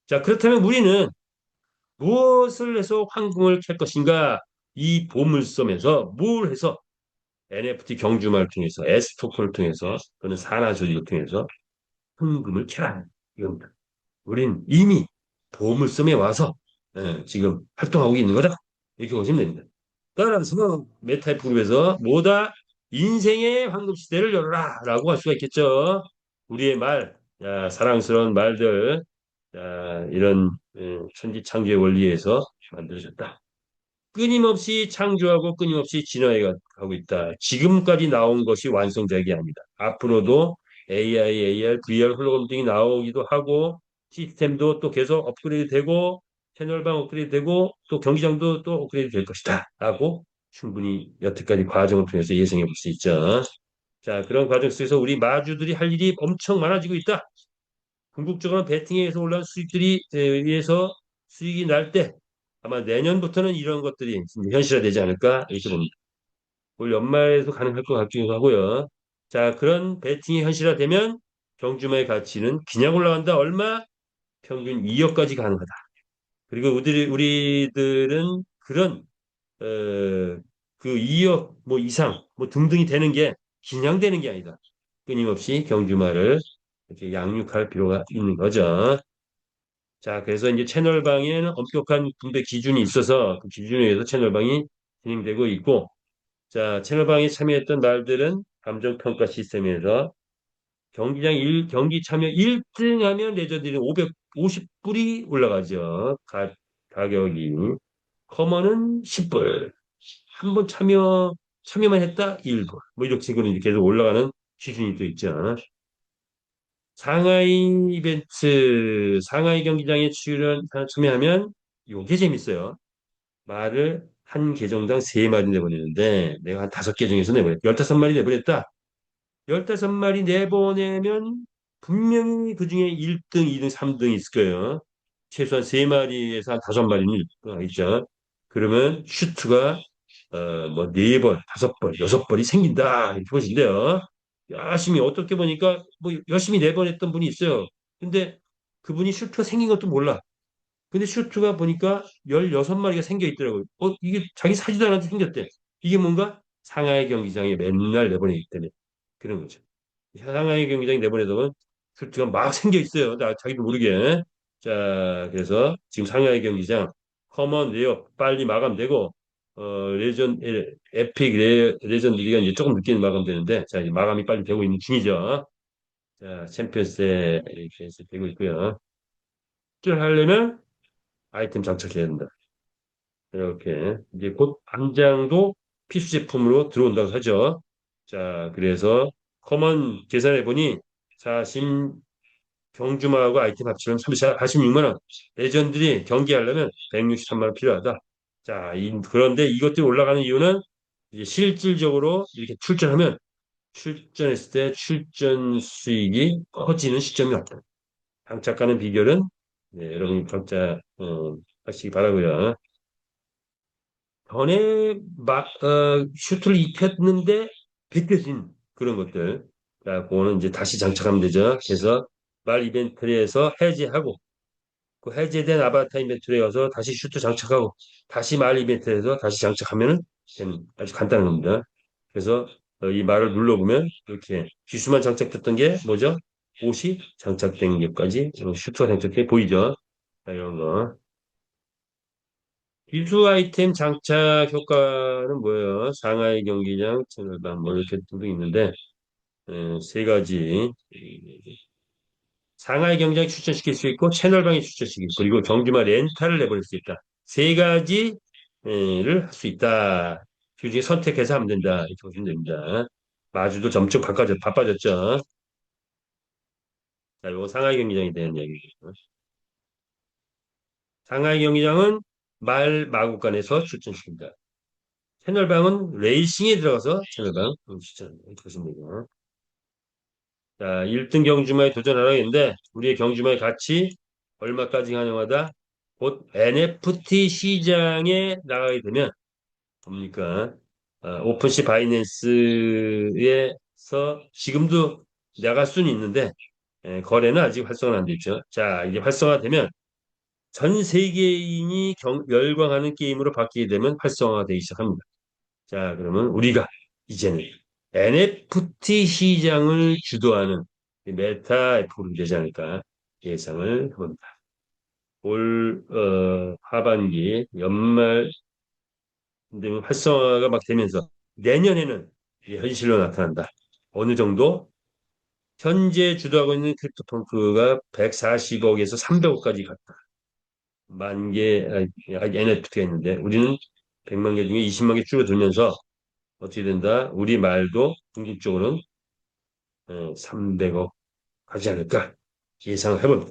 자, 그렇다면 우리는 무엇을 해서 황금을 캘 것인가? 이 보물섬에서 뭘 해서 NFT 경주마를 통해서 에스토크를 통해서 또는 산화조직을 통해서 황금을 캐라. 이겁니다. 우린 이미 보물섬에 와서 지금 활동하고 있는 거다. 이렇게 보시면 됩니다. 따라서 메타의 그룹에서 뭐다? 인생의 황금 시대를 열어라 라고 할 수가 있겠죠. 우리의 말, 야, 사랑스러운 말들, 자, 이런 천지창조의 원리에서 만들어졌다. 끊임없이 창조하고 끊임없이 진화해 가고 있다. 지금까지 나온 것이 완성작이 아니다. 앞으로도 AI, AR, VR 홀로그램 등이 나오기도 하고 시스템도 또 계속 업그레이드 되고 채널방 업그레이드 되고 또 경기장도 또 업그레이드 될 것이다. 라고 충분히 여태까지 과정을 통해서 예상해 볼 수 있죠. 자, 그런 과정 속에서 우리 마주들이 할 일이 엄청 많아지고 있다. 궁극적으로 베팅에 의해서 올라온 수익들이 의해서 수익이 날 때 아마 내년부터는 이런 것들이 현실화되지 않을까 이렇게 봅니다. 올 연말에도 가능할 것 같기도 하고요. 자, 그런 베팅이 현실화되면 경주마의 가치는 그냥 올라간다. 얼마? 평균 2억까지 가능하다. 그리고 우리들은 그런 그 2억 뭐 이상 뭐 등등이 되는 게 그냥 되는 게 아니다. 끊임없이 경주마를 이렇게 양육할 필요가 있는 거죠. 자, 그래서 이제 채널방에는 엄격한 분배 기준이 있어서 그 기준에 의해서 채널방이 진행되고 있고, 자, 채널방에 참여했던 말들은 감정평가 시스템에서 경기 참여 1등 하면 레전드는 550불이 올라가죠. 가격이. 커먼은 10불. 한 번 참여만 했다? 1불. 뭐 이렇게 지금 계속 올라가는 기준이 또 있죠. 상하이 이벤트, 상하이 경기장에 참여하면 요게 재밌어요. 말을 한 계정당 3마리 내보내는데 내가 한 5개 중에서 내보냈다. 15마리 내보냈다. 15마리 내보내면 분명히 그중에 1등, 2등, 3등이 있을 거예요. 최소한 3마리에서 한 5마리는 있죠. 그러면 슈트가 뭐 4번, 5번, 6번이 생긴다. 이렇게 보시는데요. 열심히 어떻게 보니까 뭐 열심히 내보냈던 분이 있어요. 근데 그분이 슈트가 생긴 것도 몰라. 근데 슈트가 보니까 16마리가 생겨 있더라고요. 이게 자기 사지도 않았는데 생겼대. 이게 뭔가 상하이 경기장에 맨날 내보내기 때문에 그런 거죠. 상하이 경기장에 내보내다가 슈트가 막 생겨 있어요. 자기도 모르게. 자, 그래서 지금 상하이 경기장 커먼 레어 빨리 마감되고 에픽 레전드 리가 이제 조금 늦게 마감되는데 자, 이제 마감이 빨리 되고 있는 중이죠. 자, 챔피언스에 이렇게 해서 되고 있고요. 를 하려면 아이템 장착해야 된다. 이렇게 이제 곧 당장도 필수 제품으로 들어온다고 하죠. 자, 그래서 커먼 계산해 보니 40 경주마하고 아이템 합치면 46만 원. 레전드리 경기하려면 163만 원 필요하다. 자, 그런데 이것들이 올라가는 이유는 이제 실질적으로 이렇게 출전하면 출전했을 때 출전 수익이 커지는 시점이 왔다. 장착가는 비결은 네, 여러분 각자 하시기 바라고요. 전에 슈트를 입혔는데 벗겨진 그런 것들. 자, 그거는 이제 다시 장착하면 되죠. 그래서 말 이벤트에서 해제하고 그 해제된 아바타 이벤트에 가서 다시 슈트 장착하고 다시 말 이벤트에서 다시 장착하면은 되는 아주 간단한 겁니다. 그래서 이 말을 눌러보면 이렇게 기수만 장착됐던 게 뭐죠? 옷이 장착된 게까지 슈트가 장착돼 보이죠? 자, 이런 거. 기수 아이템 장착 효과는 뭐예요? 상하이 경기장, 채널방 뭐 이렇게 등등 있는데 세 가지 상하이 경기장에 추천시킬 수 있고 채널방에 추천시킬 수 있고 그리고 경주마 렌탈을 내보낼 수 있다. 세 가지를 할 수 있다. 그 중에 선택해서 하면 된다. 이렇게 보시면 됩니다. 마주도 점점 바빠졌죠. 자, 이거 상하이 경기장에 대한 이야기죠. 상하이 경기장은 말 마구간에서 출전시킨다. 채널방은 레이싱에 들어가서 채널방 추천. 이렇게 보시면 되고. 자, 1등 경주마에 도전하라고 했는데 우리의 경주마의 가치 얼마까지 가능하다? 곧 NFT 시장에 나가게 되면 뭡니까? 오픈시 바이낸스에서 지금도 나갈 수는 있는데 거래는 아직 활성화 안 돼 있죠. 자, 이제 활성화되면 전 세계인이 열광하는 게임으로 바뀌게 되면 활성화되기 시작합니다. 자, 그러면 우리가 이제는 NFT 시장을 주도하는 메타 애플이 되지 않을까 예상을 해봅니다. 올 하반기 연말 되면 활성화가 막 되면서 내년에는 이게 현실로 나타난다. 어느 정도? 현재 주도하고 있는 크립토펑크가 140억에서 300억까지 갔다. 만 개 NFT가 있는데 우리는 100만 개 중에 20만 개 줄어들면서 어떻게 된다? 우리 말도 궁극적으로는 300억 가지 않을까 예상을 해봅니다.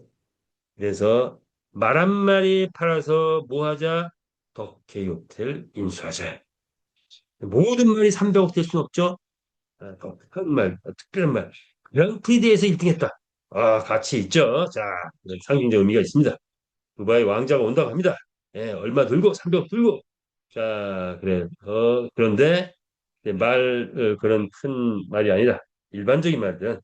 그래서 말 한 마리 팔아서 뭐 하자? 덕케이 호텔 인수하자. 모든 말이 300억 될 수는 없죠. 한 말, 특별한 말. 그랑프리드에서 1등했다. 가치 있죠. 자, 상징적 의미가 있습니다. 두바이 왕자가 온다고 합니다. 얼마 들고 300억 들고. 자, 그래. 그런데 그런 큰 말이 아니라 일반적인 말들은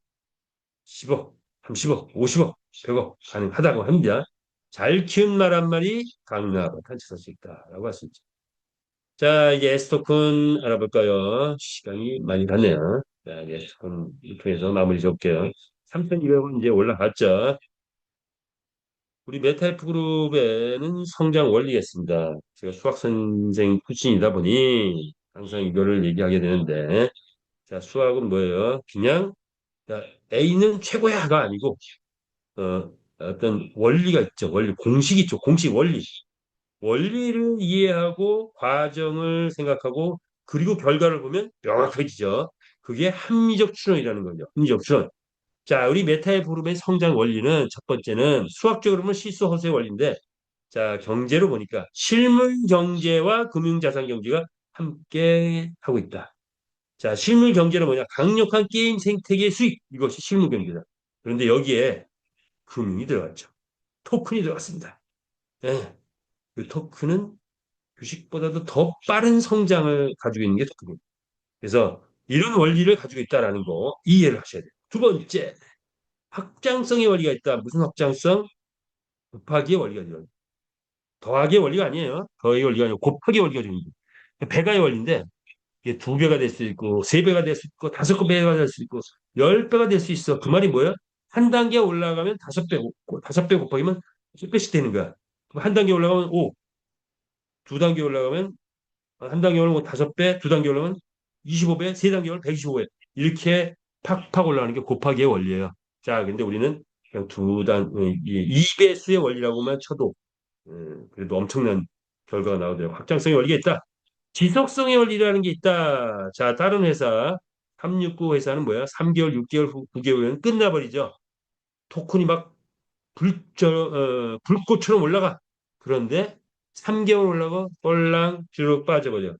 10억, 30억, 50억, 100억 가능하다고 합니다. 잘 키운 말 한 마리 강나라가 탄치할 수 있다라고 할 수 있죠. 자, 이제 에스토큰 알아볼까요? 시간이 많이 갔네요. 자, 이제 에스토큰 통해서 마무리 지을게요. 3,200원 이제 올라갔죠. 우리 메타F 그룹에는 성장 원리가 있습니다. 제가 수학 선생 출신이다 보니 항상 이거를 얘기하게 되는데, 자, 수학은 뭐예요? 그냥 자, A는 최고야가 아니고 어떤 원리가 있죠. 원리, 공식이 있죠. 공식 원리. 원리를 이해하고 과정을 생각하고 그리고 결과를 보면 명확해지죠. 그게 합리적 추론이라는 거죠. 합리적 추론. 자, 우리 메타의 그룹의 성장 원리는 첫 번째는 수학적으로 보면 실수 허수의 원리인데 자, 경제로 보니까 실물 경제와 금융 자산 경제가 함께 하고 있다. 자, 실물 경제는 뭐냐? 강력한 게임 생태계의 수익. 이것이 실물 경제다. 그런데 여기에 금융이 들어갔죠. 토큰이 들어갔습니다. 예, 그 토큰은 주식보다도 더 빠른 성장을 가지고 있는 게 토큰입니다. 그래서 이런 원리를 가지고 있다라는 거 이해를 하셔야 돼요. 두 번째, 확장성의 원리가 있다. 무슨 확장성? 곱하기의 원리가 있다. 더하기의 원리가 아니에요. 더하기의 원리가 아니고 곱하기의 원리가 좀 있는 배가의 원리인데 이게 두 배가 될 수 있고 세 배가 될 수 있고 다섯 배가 될 수 있고 열 배가 될 수 있어. 그 말이 뭐야? 한 단계 올라가면 다섯 배 곱하기면 십 배씩 되는 거야. 그럼 한 단계 올라가면 오, 두 단계 올라가면 한 단계 올라가면 다섯 배, 두 단계 올라가면 25배, 세 단계 올라가면 125배. 이렇게 팍팍 올라가는 게 곱하기의 원리예요. 자, 근데 우리는 그냥 이 배수의 원리라고만 쳐도 그래도 엄청난 결과가 나오더라고요. 확장성의 원리가 있다. 지속성의 원리라는 게 있다. 자, 다른 회사, 369 회사는 뭐야? 3개월, 6개월, 9개월은 끝나버리죠. 토큰이 막 불꽃처럼 올라가. 그런데 3개월 올라가 꼴랑 주로 빠져버려.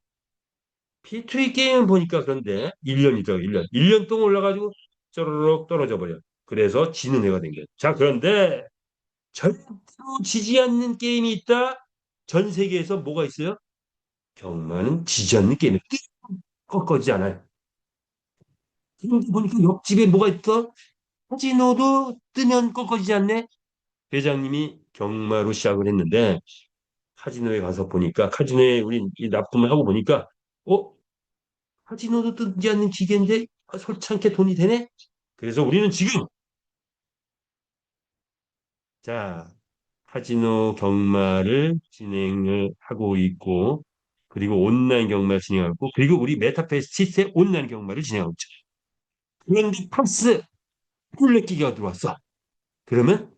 P2E 게임은 보니까 그런데 1년이죠, 1년. 1년 동안 올라가지고 쪼르륵 떨어져 버려. 그래서 지는 애가 된 거예요. 자, 그런데 절대로 지지 않는 게임이 있다. 전 세계에서 뭐가 있어요? 경마는 지지 않는 게임이 꺾어지지 않아요. 그런데 보니까 옆집에 뭐가 있어? 카지노도 뜨면 꺾어지지 않네? 회장님이 경마로 시작을 했는데 카지노에 가서 보니까 카지노에 우리 이 납품을 하고 보니까 어? 카지노도 뜨지 않는 기계인데 솔창게 돈이 되네? 그래서 우리는 지금 자 카지노 경마를 진행을 하고 있고 그리고 온라인 경마를 진행하고 있고 그리고 우리 메타페스티스의 온라인 경마를 진행하고 있죠. 그런데 팍스 꿀레 기계가 들어왔어. 그러면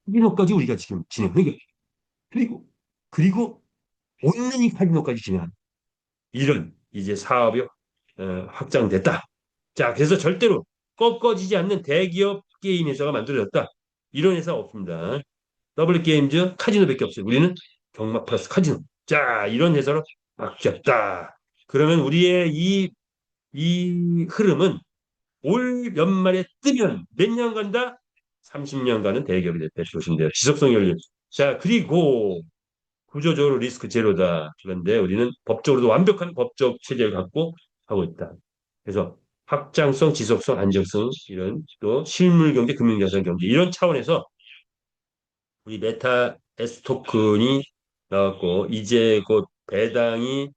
카지노까지 우리가 지금 진행하는 거야. 그리고 그리고 온라인 카지노까지 진행하는 이런 이제 사업이 확장됐다. 자, 그래서 절대로 꺾어지지 않는 대기업 게임 회사가 만들어졌다. 이런 회사 없습니다. 더블 게임즈 카지노밖에 없어요. 우리는 경마 플러스 카지노. 자, 이런 회사로 바뀌었다. 그러면 우리의 이 흐름은 올 연말에 뜨면 몇 년 간다? 30년간은 대기업이 됐다. 보시면 돼요. 지속성 연료. 자, 그리고 구조적으로 리스크 제로다. 그런데 우리는 법적으로도 완벽한 법적 체제를 갖고 하고 있다. 그래서 확장성, 지속성, 안정성 이런 또 실물 경제, 금융자산 경제 이런 차원에서 우리 메타 S 토큰이 나왔고 이제 곧 배당이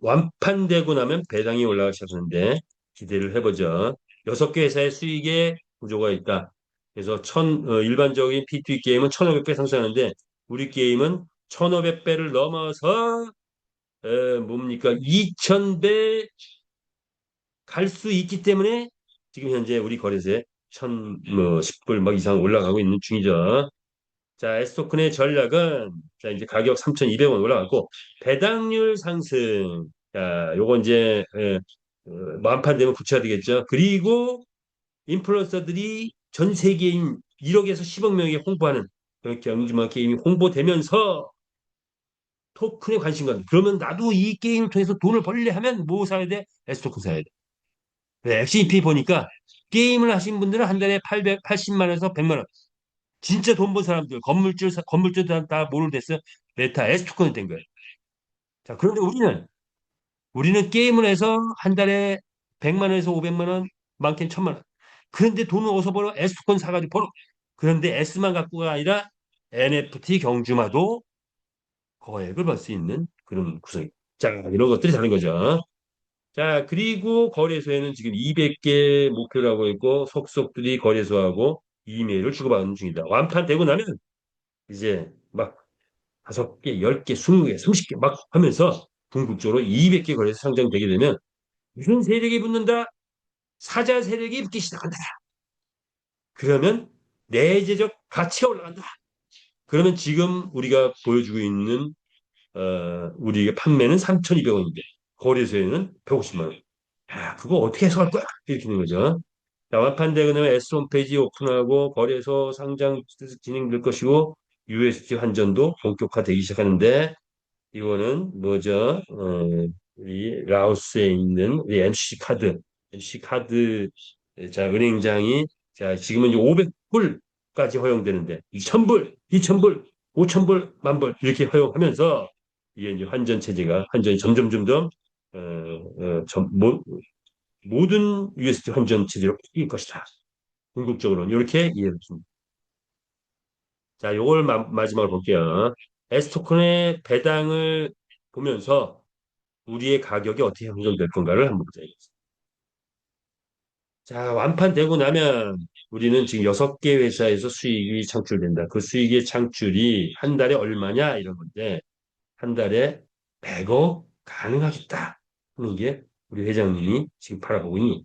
완판되고 나면 배당이 올라가기 시작하는데 기대를 해보죠. 6개 회사의 수익의 구조가 있다. 그래서 일반적인 P2E 게임은 1,500배 상승하는데 우리 게임은 1,500배를 넘어서 뭡니까? 2,000배 갈 수 있기 때문에 지금 현재 우리 거래소에 10불 막 이상 올라가고 있는 중이죠. 자, S토큰의 전략은 자, 이제 가격 3,200원 올라갔고 배당률 상승. 자, 요거 이제 만판되면 구체화되겠죠. 그리고 인플루언서들이 전 세계인 1억에서 10억 명에게 홍보하는 그렇게 경주마 게임이 홍보되면서 토큰에 관심 갖는. 그러면 나도 이 게임을 통해서 돈을 벌려 하면 뭐 사야 돼? S토큰 사야 돼. 네, XCP 보니까 게임을 하신 분들은 한 달에 880만 원에서 100만 원. 진짜 돈 번 사람들, 건물주 다 뭐를 됐어? 메타 S토큰이 된 거예요. 자, 그런데 우리는 게임을 해서 한 달에 100만 원에서 500만 원, 많게는 1,000만 원. 그런데 돈을 어디서 벌어? S토큰 사가지고 벌어. 그런데 S만 갖고가 아니라 NFT 경주마도 거액을 벌 수 있는 그런 구성이. 자, 이런 것들이 다른 거죠. 자, 그리고 거래소에는 지금 200개 목표를 하고 있고, 속속들이 거래소하고 이메일을 주고받는 중이다. 완판되고 나면 이제 막 5개, 10개, 20개, 30개 막 하면서 궁극적으로 200개 거래소 상장되게 되면 무슨 세력이 붙는다? 사자 세력이 붙기 시작한다. 그러면 내재적 가치가 올라간다. 그러면 지금 우리가 보여주고 있는 우리의 판매는 3,200원인데 거래소에는 150만 원. 야, 그거 어떻게 해석할 거야? 이렇게 되는 거죠. 자, 완판되고 나면 S 홈페이지 오픈하고 거래소 상장 진행될 것이고 USD 환전도 본격화되기 시작하는데 이거는 뭐죠? 우리 라오스에 있는 우리 MC 카드 자 은행장이 자 지금은 이제 500불까지 허용되는데 2,000불, 2,000불, 5,000불, 10,000불 이렇게 허용하면서 이게 이제 환전이 점점 모든 USD 환전 체제로 바뀔 것이다. 궁극적으로는 이렇게 이해했습니다. 자, 요걸 마지막으로 볼게요. S토큰의 배당을 보면서 우리의 가격이 어떻게 형성될 건가를 한번 보자. 자, 완판되고 나면 우리는 지금 6개 회사에서 수익이 창출된다. 그 수익의 창출이 한 달에 얼마냐 이런 건데 한 달에 100억 가능하겠다 하는 게 우리 회장님이 지금 바라보고 있니.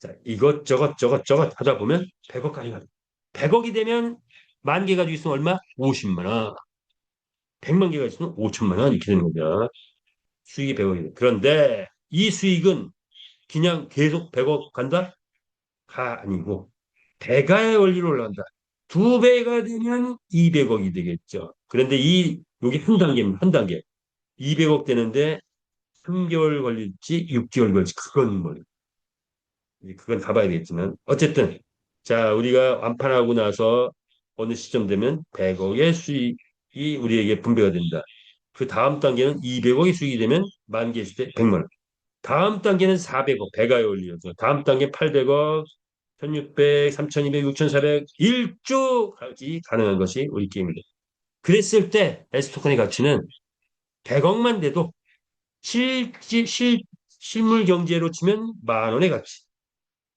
자, 이것저것 저것 하다 보면 100억 가능하다. 100억이 되면 만 개 가지고 있으면 얼마? 50만 원. 100만 개가 있으면 5천만 원 이렇게 되는 거죠. 수익이 100억이. 그런데 이 수익은 그냥 계속 100억 간다? 가 아니고 배가의 원리로 올라간다. 두 배가 되면 200억이 되겠죠. 그런데 요게 한 단계입니다. 한 단계. 200억 되는데 3개월 걸릴지 6개월 걸릴지 그건 가봐야 되겠지만 어쨌든 자 우리가 완판하고 나서 어느 시점 되면 100억의 수익이 우리에게 분배가 된다. 그 다음 단계는 200억의 수익이 되면 만 개 있을 때 100만 원. 다음 단계는 400억, 배가에 올리죠. 다음 단계 800억, 1600, 3200, 6400, 1조까지 가능한 것이 우리 게임입니다. 그랬을 때 S토큰의 가치는 100억만 돼도 실물 경제로 치면 만 원의 가치.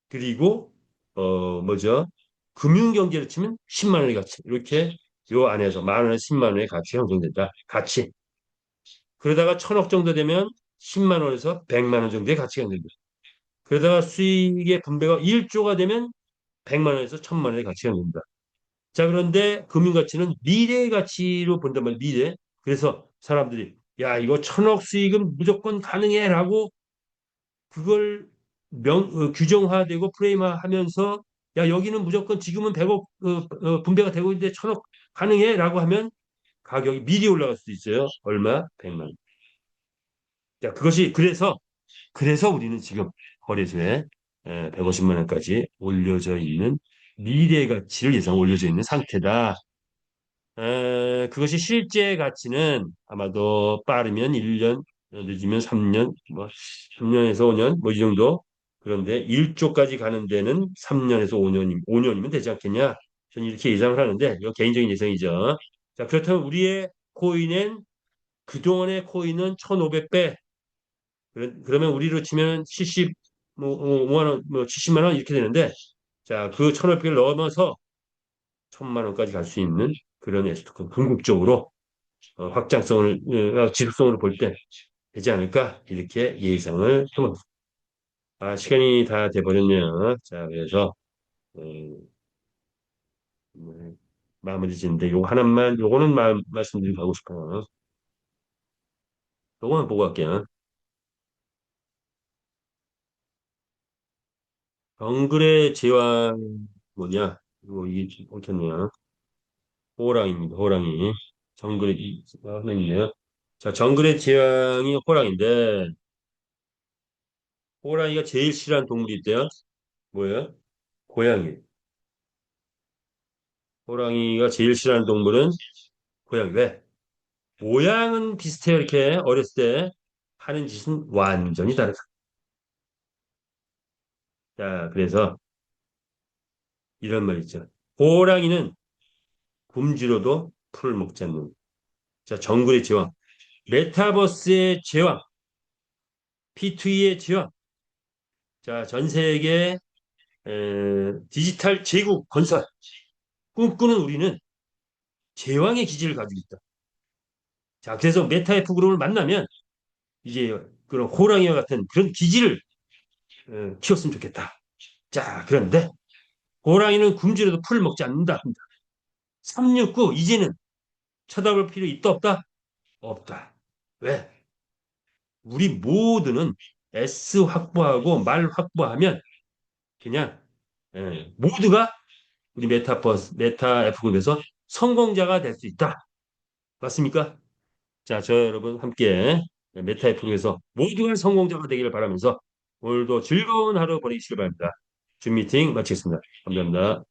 그리고 뭐죠? 금융 경제로 치면 10만 원의 가치. 이렇게 요 안에서 만 원에 10만 원의 가치 형성된다. 가치. 그러다가 1,000억 정도 되면 10만 원에서 100만 원 정도의 가치가 생긴다. 그러다가 수익의 분배가 1조가 되면 100만 원에서 1,000만 원의 가치가 생긴다. 자, 그런데 금융 가치는 미래의 가치로 본단 말이야, 미래. 그래서 사람들이 야, 이거 1,000억 수익은 무조건 가능해라고 그걸 규정화되고 프레임화하면서 야 여기는 무조건 지금은 100억 분배가 되고 있는데 1,000억 가능해라고 하면 가격이 미리 올라갈 수도 있어요. 얼마? 100만 원. 자 그것이 그래서 우리는 지금 거래소에 150만 원까지 올려져 있는 미래 가치를 예상 올려져 있는 상태다. 그것이 실제 가치는 아마도 빠르면 1년, 늦으면 3년, 뭐 3년에서 5년, 뭐 이 정도. 그런데 1조까지 가는 데는 3년에서 5년이면 되지 않겠냐? 저는 이렇게 예상을 하는데, 이거 개인적인 예상이죠. 자, 그렇다면 우리의 코인은, 그동안의 코인은 1,500배. 그러면 우리로 치면 70, 뭐, 5만 원, 뭐 70만 원 이렇게 되는데, 자, 그 1,500배를 넘어서 1,000만 원까지 갈 수 있는 그런 에스토큰 궁극적으로 확장성을 지속성으로 볼 때 되지 않을까 이렇게 예상을 해봅니다. 아 시간이 다 돼버렸네요. 자 그래서 음, 마무리 짓는데 요거 하나만 요거는 말씀드리고 가고 싶어요. 요거만 보고 갈게요. 정글의 제왕 뭐냐? 이거 이게 옳겠네요. 호랑이입니다. 호랑이. 정글의 하나 있네요. 자 정글의 제왕이 호랑인데 호랑이가 제일 싫어하는 동물이 있대요. 뭐예요? 고양이. 호랑이가 제일 싫어하는 동물은 고양이. 왜? 모양은 비슷해요. 이렇게 어렸을 때 하는 짓은 완전히 다르다. 자, 그래서 이런 말 있죠. 호랑이는 굶주려도 풀을 먹지 않는. 자, 정글의 제왕, 메타버스의 제왕, P2E의 제왕. 자, 전 세계 디지털 제국 건설 꿈꾸는 우리는 제왕의 기질을 가지고 있다. 자, 그래서 메타F 그룹을 만나면 이제 그런 호랑이와 같은 그런 기질을 키웠으면 좋겠다. 자, 그런데 호랑이는 굶주려도 풀을 먹지 않는다. 369 이제는 쳐다볼 필요 있다 없다? 없다. 왜? 우리 모두는 S 확보하고 말 확보하면 그냥 모두가 우리 메타 F그룹에서 성공자가 될 수 있다. 맞습니까? 자, 저 여러분 함께 메타 F그룹에서 모두가 성공자가 되기를 바라면서 오늘도 즐거운 하루 보내시길 바랍니다. 줌 미팅 마치겠습니다. 감사합니다.